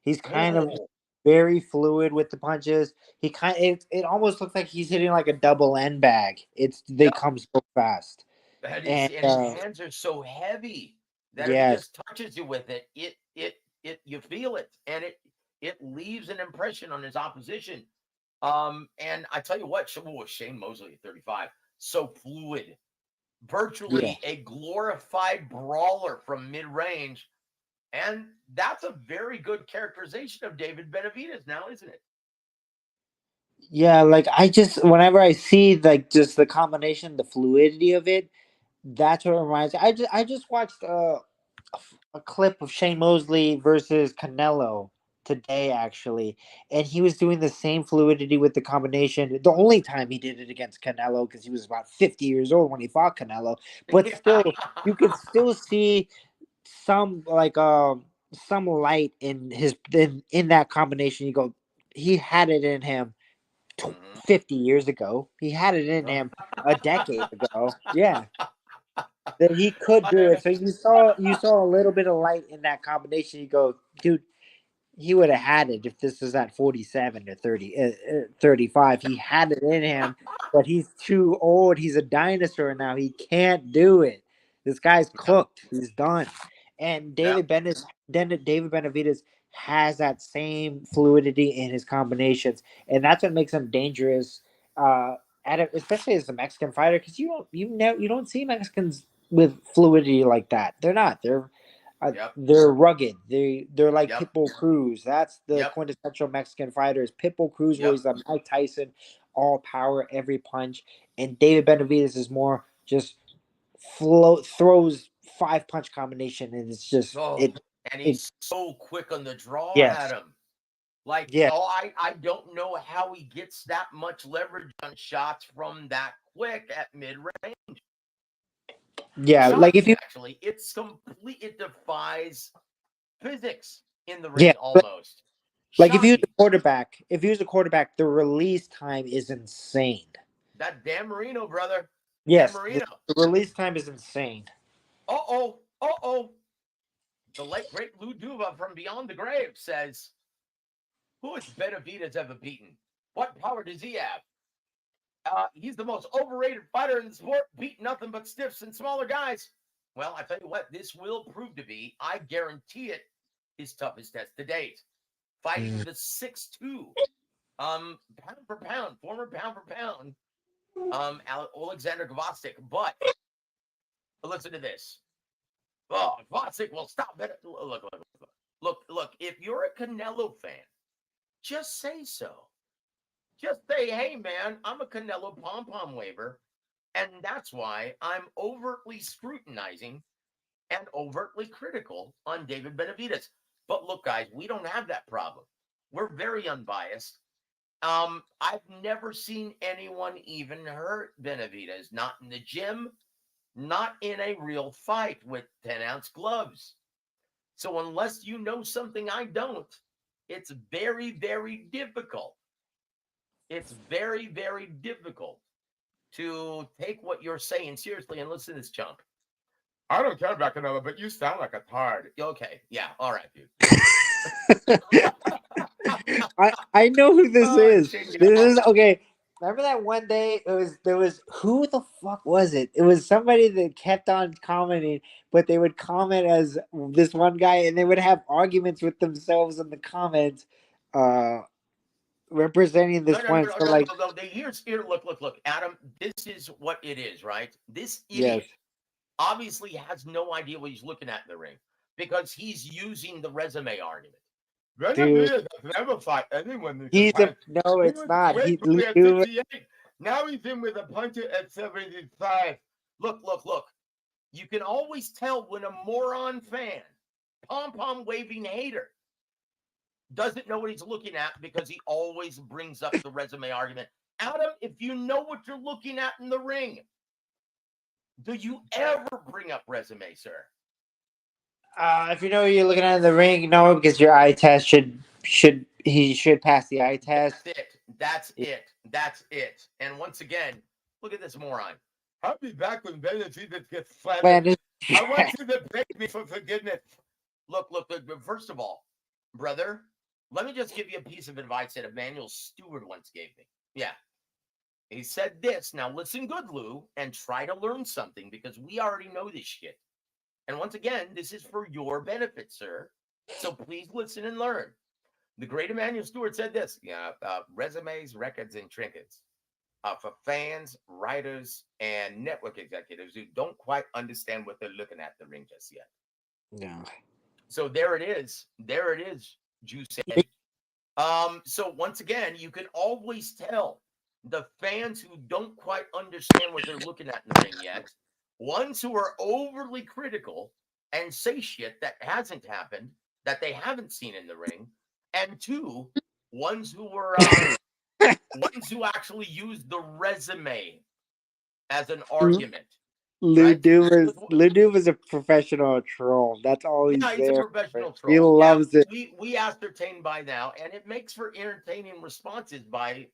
He's kind of Oh, very fluid with the punches. It almost looks like he's hitting like a double end bag. They yep. come so fast. That is, And and his hands are so heavy that if he yes, just touches you with it, you feel it, and it leaves an impression on his opposition. And I tell you what, Shane Mosley at 35, so fluid, yeah. virtually a glorified brawler from mid range. And that's a very good characterization of David Benavidez now, isn't it? Yeah, like I just whenever I see like just the combination, the fluidity of it, that's what it reminds me. I just watched a clip of Shane Mosley versus Canelo today actually, and he was doing the same fluidity with the combination. The only time he did it against Canelo because he was about 50 years old when he fought Canelo, but still, you could still see some some light in in that combination. You go, he had it in him Mhm. 50 years ago. He had it in him a decade ago. Yeah, that he could do it. So you saw a little bit of light in that combination. You go, dude, he would have had it if this was at 47 or 30, 35. He had it in him, but he's too old. He's a dinosaur now. He can't do it. This guy's Yep, cooked. He's done. And yep, David Benavidez has that same fluidity in his combinations, and that's what makes him dangerous. Especially as a Mexican fighter, because you don't see Mexicans with fluidity like that. They're not. yep, They're rugged. They're like yep, Pitbull Cruz. That's the yep, quintessential Mexican fighter. Is Pitbull Cruz, where yep. he's a Mike Tyson, all power, every punch, and David Benavidez is more just throws five punch combination, and it's just Oh, it and it he's so quick on the draw, yes, Adam. Like, yeah, oh, I don't know how he gets that much leverage on shots from that quick at mid range. yeah. Like if Shocking, you actually. It defies physics in the yeah, ring almost. like Shocking. if he was a quarterback, the release time is insane. That Dan Marino, brother. Dan Yes, Marino. the release time is insane. Uh-oh. Uh-oh. The late, great Lou Duva from Beyond the Grave says, who has Benavidez ever beaten? What power does he have? He's the most overrated fighter in the sport, beat nothing but stiffs and smaller guys. Well, I tell you what, this will prove to be, I guarantee it, his toughest test to date. Fighting Mm. the 6'2", pound for pound, former pound for pound, Oleksandr Gvozdyk. But listen to this. Oh, Gvozdyk will stop it. Look. If you're a Canelo fan, just say so. Just say, hey, man, I'm a Canelo pom-pom waver. And that's why I'm overtly scrutinizing and overtly critical on David Benavidez. But look, guys, we don't have that problem. We're very unbiased. I've never seen anyone even hurt Benavidez, not in the gym, not in a real fight with 10-ounce gloves. So unless you know something I don't, it's very, very difficult. It's very, very difficult to take what you're saying seriously and listen to this chump. I don't care about Canelo, but you sound like a tard. Okay, yeah, all right, dude. I know who this Oh, is. Shane, get This off. is okay. Remember that one day there was who the fuck was it? It was somebody that kept on commenting, but they would comment as this one guy, and they would have arguments with themselves in the comments, uh, representing No, this no, no, one. no, So no, like, no, no. Here. Look, Adam. This is what it is, right? This yes, idiot obviously has no idea what he's looking at in the ring because he's using the resume argument. dude, Benavidez has never fought anyone who can he's a punch. no, He it's was a not. great bully at 58. Now he's in with a puncher at 75. Look. You can always tell when a moron fan, pom-pom waving hater, doesn't know what he's looking at because he always brings up the resume argument. Adam, if you know what you're looking at in the ring, do you ever bring up resume, sir? If you know what you're looking at in the ring, no, because your eye test should pass the eye That's test. it. That's it. That's it. And once again, look at this moron. I'll be back when Benavidez gets flattered. Man, I want you to beg me for forgiveness. Look. First of all, brother, Let me just give you a piece of advice that Emmanuel Stewart once gave me. Yeah. He said this. Now, listen good, Lou, and try to learn something because we already know this shit. And once again, this is for your benefit, sir. So please listen and learn. The great Emmanuel Stewart said this. Yeah, resumes, records, and trinkets for fans, writers, and network executives who don't quite understand what they're looking at the ring just yet. Yeah. So there it is. There it is, Juice. So once again, you can always tell the fans who don't quite understand what they're looking at in the ring yet, ones who are overly critical and say shit that hasn't happened, that they haven't seen in the ring, and two, ones who were ones who actually use the resume as an argument, right? Ludu was a professional troll. That's all Yeah, he's he's a there for. professional He troll. Yeah, loves it. we ascertain by now, and it makes for entertaining responses by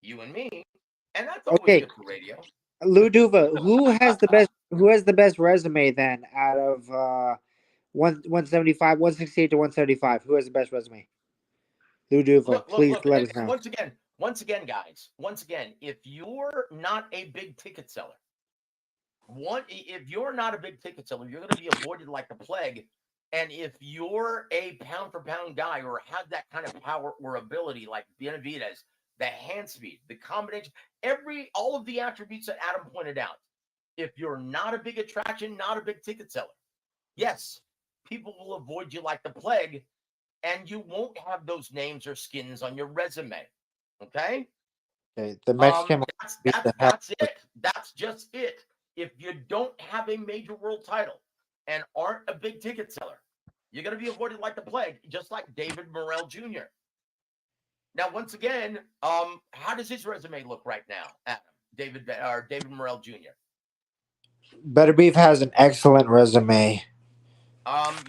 you and me, and that's always Okay, good for radio. Luduva, who has the best resume then out of 175, 168 to 175? Who has the best resume? Luduva, please Look. let And us know. once again, guys, once again, if you're not a big ticket seller, if you're not a big ticket seller, you're going to be avoided like the plague. And if you're a pound for pound guy or have that kind of power or ability like Benavidez, the hand speed, the combination, all of the attributes that Adam pointed out, if you're not a big attraction, not a big ticket seller, yes, people will avoid you like the plague, and you won't have those names or skins on your resume. Okay? Okay, the Mexican beat the hell. That's it. That's just it. If you don't have a major world title and aren't a big ticket seller, you're going to be avoided like the plague, just like David Morrell Jr. Now, once again, how does his resume look right now, Adam? David Morrell Jr. Better Beef has an excellent resume.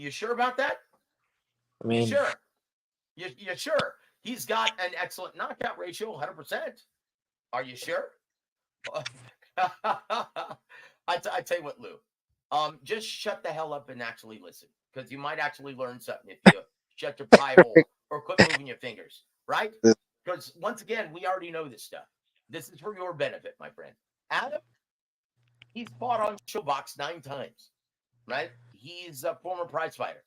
You sure about that? I You mean, sure? You sure? He's got an excellent knockout ratio, 100%. Are you sure? I tell you what, Lou. Just shut the hell up and actually listen, because you might actually learn something if you shut your pie hole or quit moving your fingers, right? Because once again, we already know this stuff. This is for your benefit, my friend. Adam, he's fought on Showbox 9 times, right? He's a former prize fighter.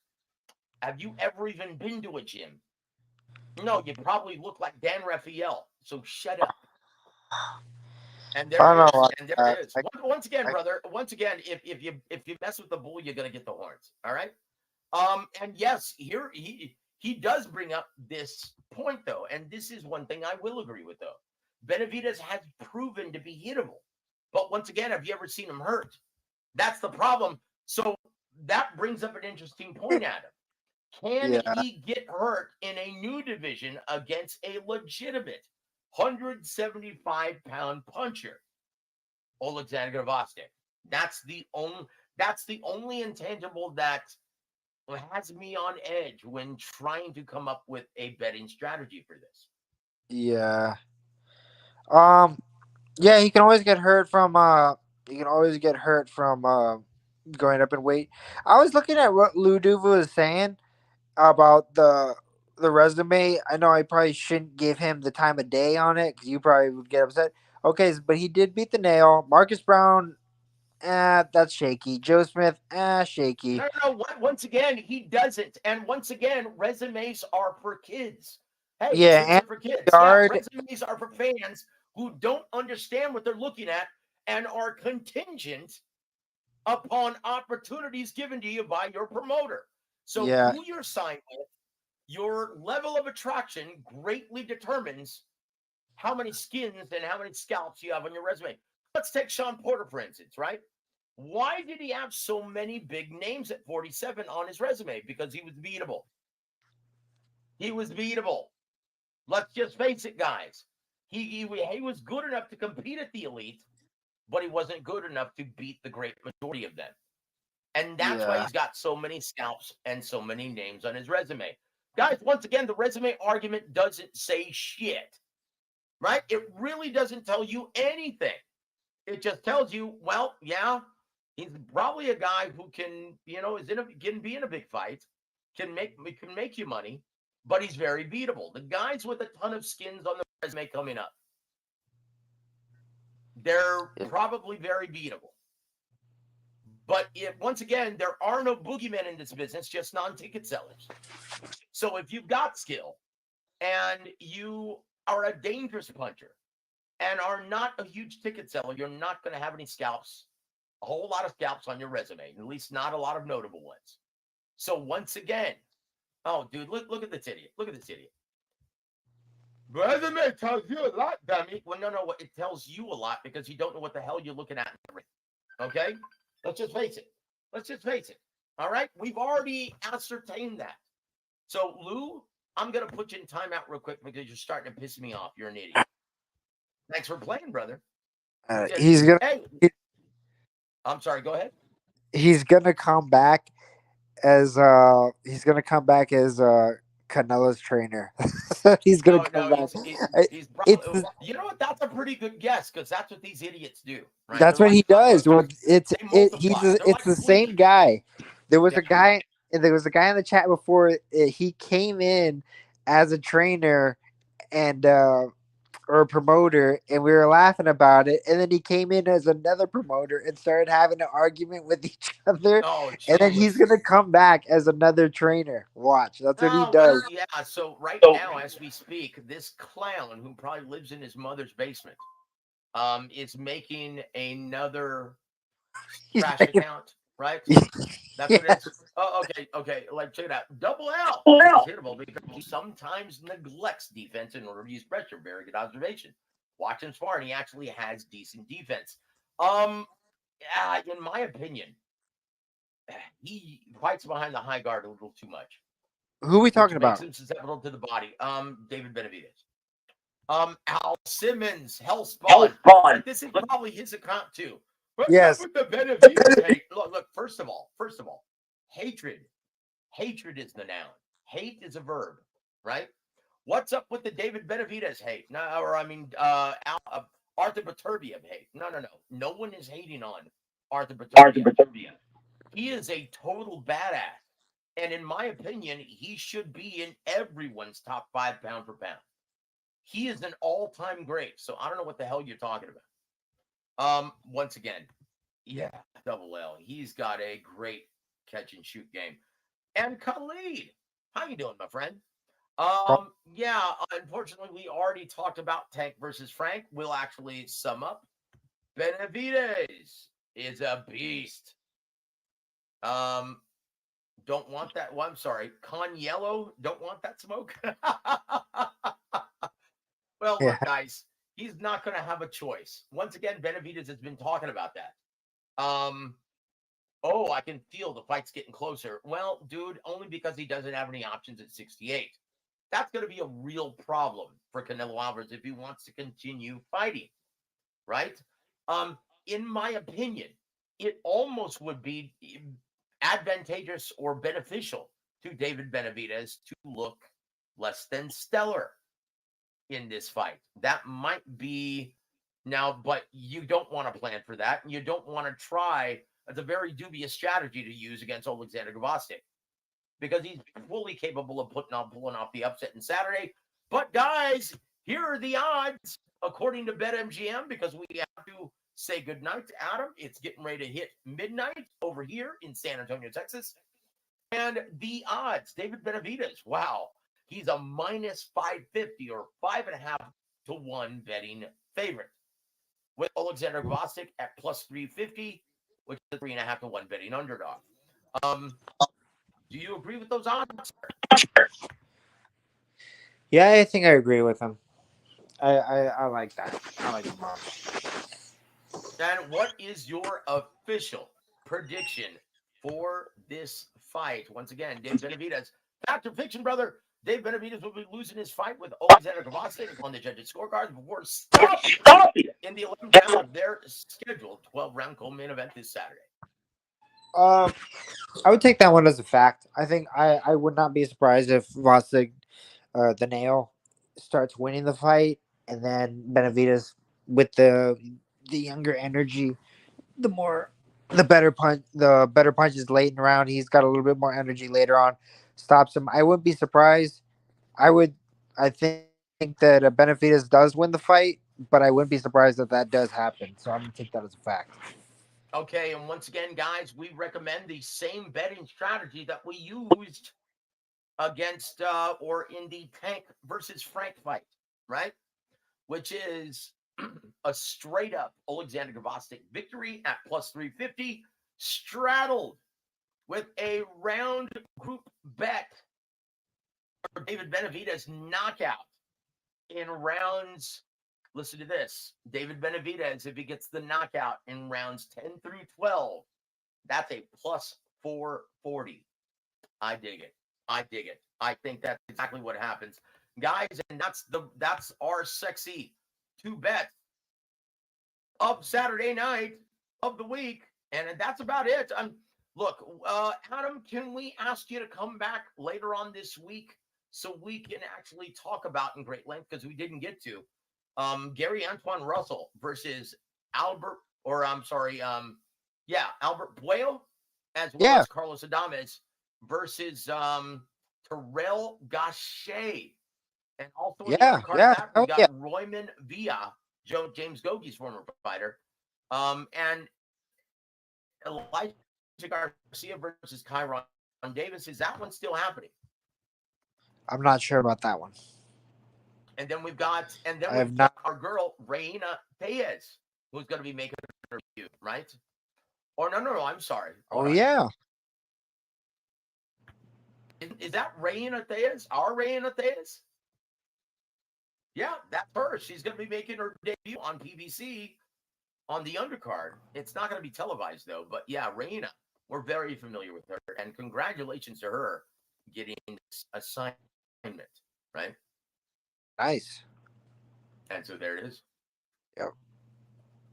Have you ever even been to a gym? No, you probably look like Dan Raphael. So shut up. And there I don't it know. is. And there it is. Once again, I, brother. Once again, if you mess with the bull, you're gonna get the horns. All right. And yes, here he does bring up this point though, and this is one thing I will agree with though. Benavidez has proven to be hittable, but once again, have you ever seen him hurt? That's the problem. So that brings up an interesting point, Adam. Can yeah, he get hurt in a new division against a legitimate 175-pound puncher, Oleksandr Gvozdyk? That's the only intangible that has me on edge when trying to come up with a betting strategy for this. yeah. Um, yeah, he can always get hurt from going up in weight. I was looking at what Luduva was saying about the resume. I know I probably shouldn't give him the time of day on it because you probably would get upset. Okay, but he did beat the nail. Marcus Brown, that's shaky. Joe Smith, shaky. No. Once again, he doesn't. And once again, resumes are for kids. Hey, Yeah, tips and are for kids. Yeah, yard. resumes are for fans who don't understand what they're looking at and are contingent upon opportunities given to you by your promoter. So, Yeah, who you're signed with, your level of attraction greatly determines how many skins and how many scalps you have on your resume. Let's take Sean Porter, for instance, right? Why did he have so many big names at 47 on his resume? Because he was beatable. He was beatable. Let's just face it, guys. He was good enough to compete at the elite, but he wasn't good enough to beat the great majority of them. And that's why yeah, he's got so many scalps and so many names on his resume. Guys, once again, the resume argument doesn't say shit, right? It really doesn't tell you anything. It just tells you, well, yeah, he's probably a guy who can, can be in a big fight, can make you money, but he's very beatable. The guys with a ton of skins on the resume coming up, they're probably very beatable. But once again, there are no boogeymen in this business, just non-ticket sellers. So if you've got skill and you are a dangerous puncher and are not a huge ticket seller, you're not going to have any scalps, a whole lot of scalps on your resume, at least not a lot of notable ones. So once again, oh, dude, look at this idiot. Look at this idiot. Resume tells you a lot, dummy. Well, no, it tells you a lot because you don't know what the hell you're looking at in the ring. Okay? Let's just face it. Let's just face it. All right? We've already ascertained that. So, Lou, I'm going to put you in timeout real quick because you're starting to piss me off. You're an idiot. Thanks for playing, brother. He's gonna. Hey, I'm sorry. Go ahead. He's gonna come back as Canelo's trainer. He's gonna come back. He's It's probably, you know what? That's a pretty good guess because that's what these idiots do, right? that's They're what like he does. Well, they multiply. They're it's like the fleas. same guy. There was Yeah. a guy. There was a guy in the chat before. He came in as a trainer and or a promoter, and we were laughing about it. And then he came in as another promoter and started having an argument with each other. Oh, And then he's jeez. gonna come back as another trainer. Watch, that's what he Oh, well, does. yeah. So right now, as we speak, this clown who probably lives in his mother's basement, is making another He's trash making, account, right? That's what it yeah. is. Oh, okay. Like, check it out. Double L is hittable because he sometimes neglects defense in order to use pressure. Very good observation. Watch him spar, and he actually has decent defense. In my opinion, he fights behind the high guard a little too much, Who are we which talking makes about? him susceptible to the body. David Benavidez. Al Simmons, Hellspawn. But this is probably his account too. What's up Yes. with the Benavidez hate? Look. First of all, hatred. Hatred is the noun. Hate is a verb, right? What's up with the David Benavidez hate? No, or I mean, Arthur Beterbiev hate. No. No one is hating on Arthur Beterbiev. He is a total badass. And in my opinion, he should be in everyone's top 5 pound for pound. He is an all-time great. So I don't know what the hell you're talking about. Once again, yeah, Double L. He's got a great catch and shoot game. And Khalid, how you doing, my friend? Yeah, unfortunately, we already talked about Tank versus Frank. We'll actually sum up. Benavidez is a beast. Don't want that. Well, I'm sorry. Con Yellow, don't want that smoke. Well, Yeah. look, guys, he's not going to have a choice. Once again, Benavidez has been talking about that. Oh, I can feel the fight's getting closer. Well, dude, only because he doesn't have any options at 68. That's going to be a real problem for Canelo Alvarez if he wants to continue fighting, right? In my opinion, it almost would be advantageous or beneficial to David Benavidez to look less than stellar in this fight. That might be now, but you don't want to plan for that. And you don't want to try. It's a very dubious strategy to use against Oleksandr Gvozdyk because he's fully capable of pulling off the upset on Saturday. But guys, here are the odds according to BetMGM because we have to say goodnight to Adam. It's getting ready to hit midnight over here in San Antonio, Texas. And the odds, David Benavidez, wow, he's a minus 550 or 5.5 to 1 betting favorite. With Oleksandr Gvozdyk at plus 350, which is a 3.5 to 1 betting underdog. Do you agree with those odds? Yeah, I think I agree with him. I like that. I like him. And what is your official prediction for this fight? Once again, Dave Benavidez. Fact or fiction, brother? Dave Benavidez will be losing his fight with Oleksandr Gvozdyk on the judges' scorecards before stopping in the 11th round of their scheduled 12-round co-main event this Saturday. I would take that one as a fact. I think I would not be surprised if Vosig, the nail, starts winning the fight, and then Benavidez with the younger energy, the better punches late in the round. He's got a little bit more energy later on, stops him. I wouldn't be surprised I would. I think that Benavidez does win the fight, but I wouldn't be surprised if that does happen. So I'm gonna take that as a fact. Okay, and once again, guys, we recommend the same betting strategy that we used against or in the Tank versus Frank fight, right? Which is a straight up Oleksandr Gvozdyk victory at plus 350, straddled with a round group bet for David Benavidez knockout in rounds. Listen to this. David Benavidez, if he gets the knockout in rounds 10 through 12, that's a plus 440. I dig it. I dig it. I think that's exactly what happens. Guys, and that's our sexy two bets of Saturday night of the week. And that's about it. Look, Adam, can we ask you to come back later on this week so we can actually talk about in great length, because we didn't get to Gary Antoine Russell versus Albert, or I'm sorry, Albert Puello, as well Yeah, as Carlos Adames versus Terrell Gaucher. And also in the yeah, undercard of yeah. that, we Oh yeah. got Royman Villa, James Gogue's former fighter, and Elijah Garcia versus Kyron Davis. Is that one still happening? I'm not sure about that one. And then we've got I have not. our girl Reina Reyes, who's going to be making her debut, right? Or no, I'm sorry. Oh Hold on. yeah. Is that Reina Reyes? Our Reina Reyes? Yeah, that's her. She's going to be making her debut on PBC on the undercard. It's not going to be televised though, but yeah, Reina, we're very familiar with her, and congratulations to her getting this assignment, right? Nice. And so there it is. Yep.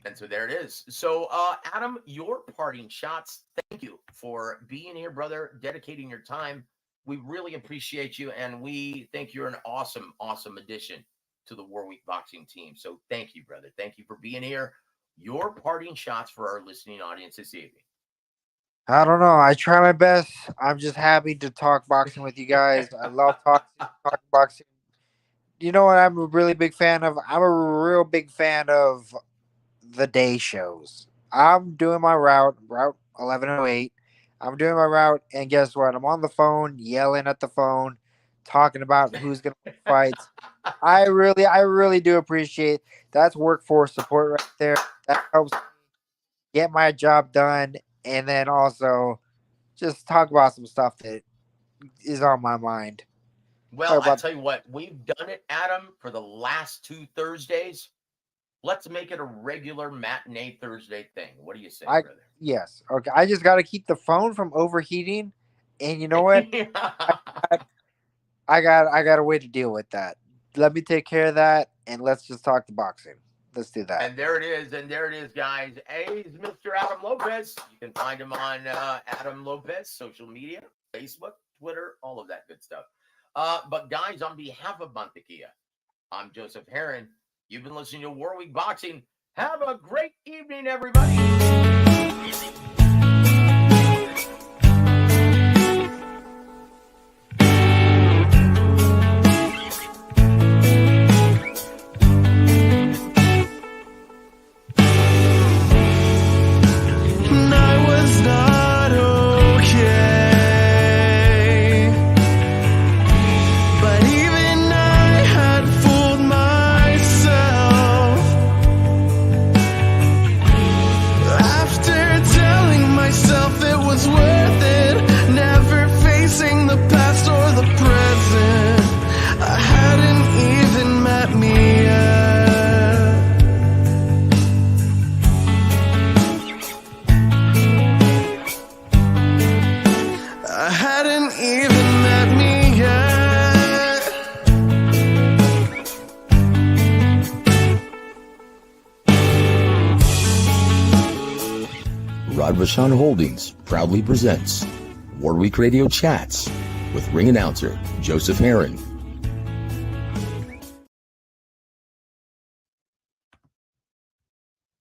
And so there it is. So, Adam, your parting shots. Thank you for being here, brother, dedicating your time. We really appreciate you, and we think you're an awesome, awesome addition to the War Week boxing team. So thank you, brother. Thank you for being here. Your parting shots for our listening audience this evening. I don't know. I try my best. I'm just happy to talk boxing with you guys. I love talking boxing. You know what I'm a really big fan of? I'm a real big fan of the day shows. I'm doing my route 1108. I'm doing my route, and guess what? I'm on the phone, yelling at the phone, talking about who's going to fight. I really do appreciate that's workforce support right there. That helps me get my job done, and then also just talk about some stuff that is on my mind. Well, I tell you what, we've done it, Adam, for the last 2 Thursdays. Let's make it a regular matinee Thursday thing. What do you say, brother? Yes. Okay. I just got to keep the phone from overheating, and you know what? I got a way to deal with that. Let me take care of that, and let's just talk the boxing. Let's do that. And there it is, guys. He's Mr. Adam Lopez. You can find him on Adam Lopez social media, Facebook, Twitter, all of that good stuff. But guys, on behalf of Mantequilla, I'm Joseph Herron. You've been listening to War Week Boxing. Have a great evening, everybody. Radvashan Holdings proudly presents War Week Radio Chats with ring announcer Joseph Herron.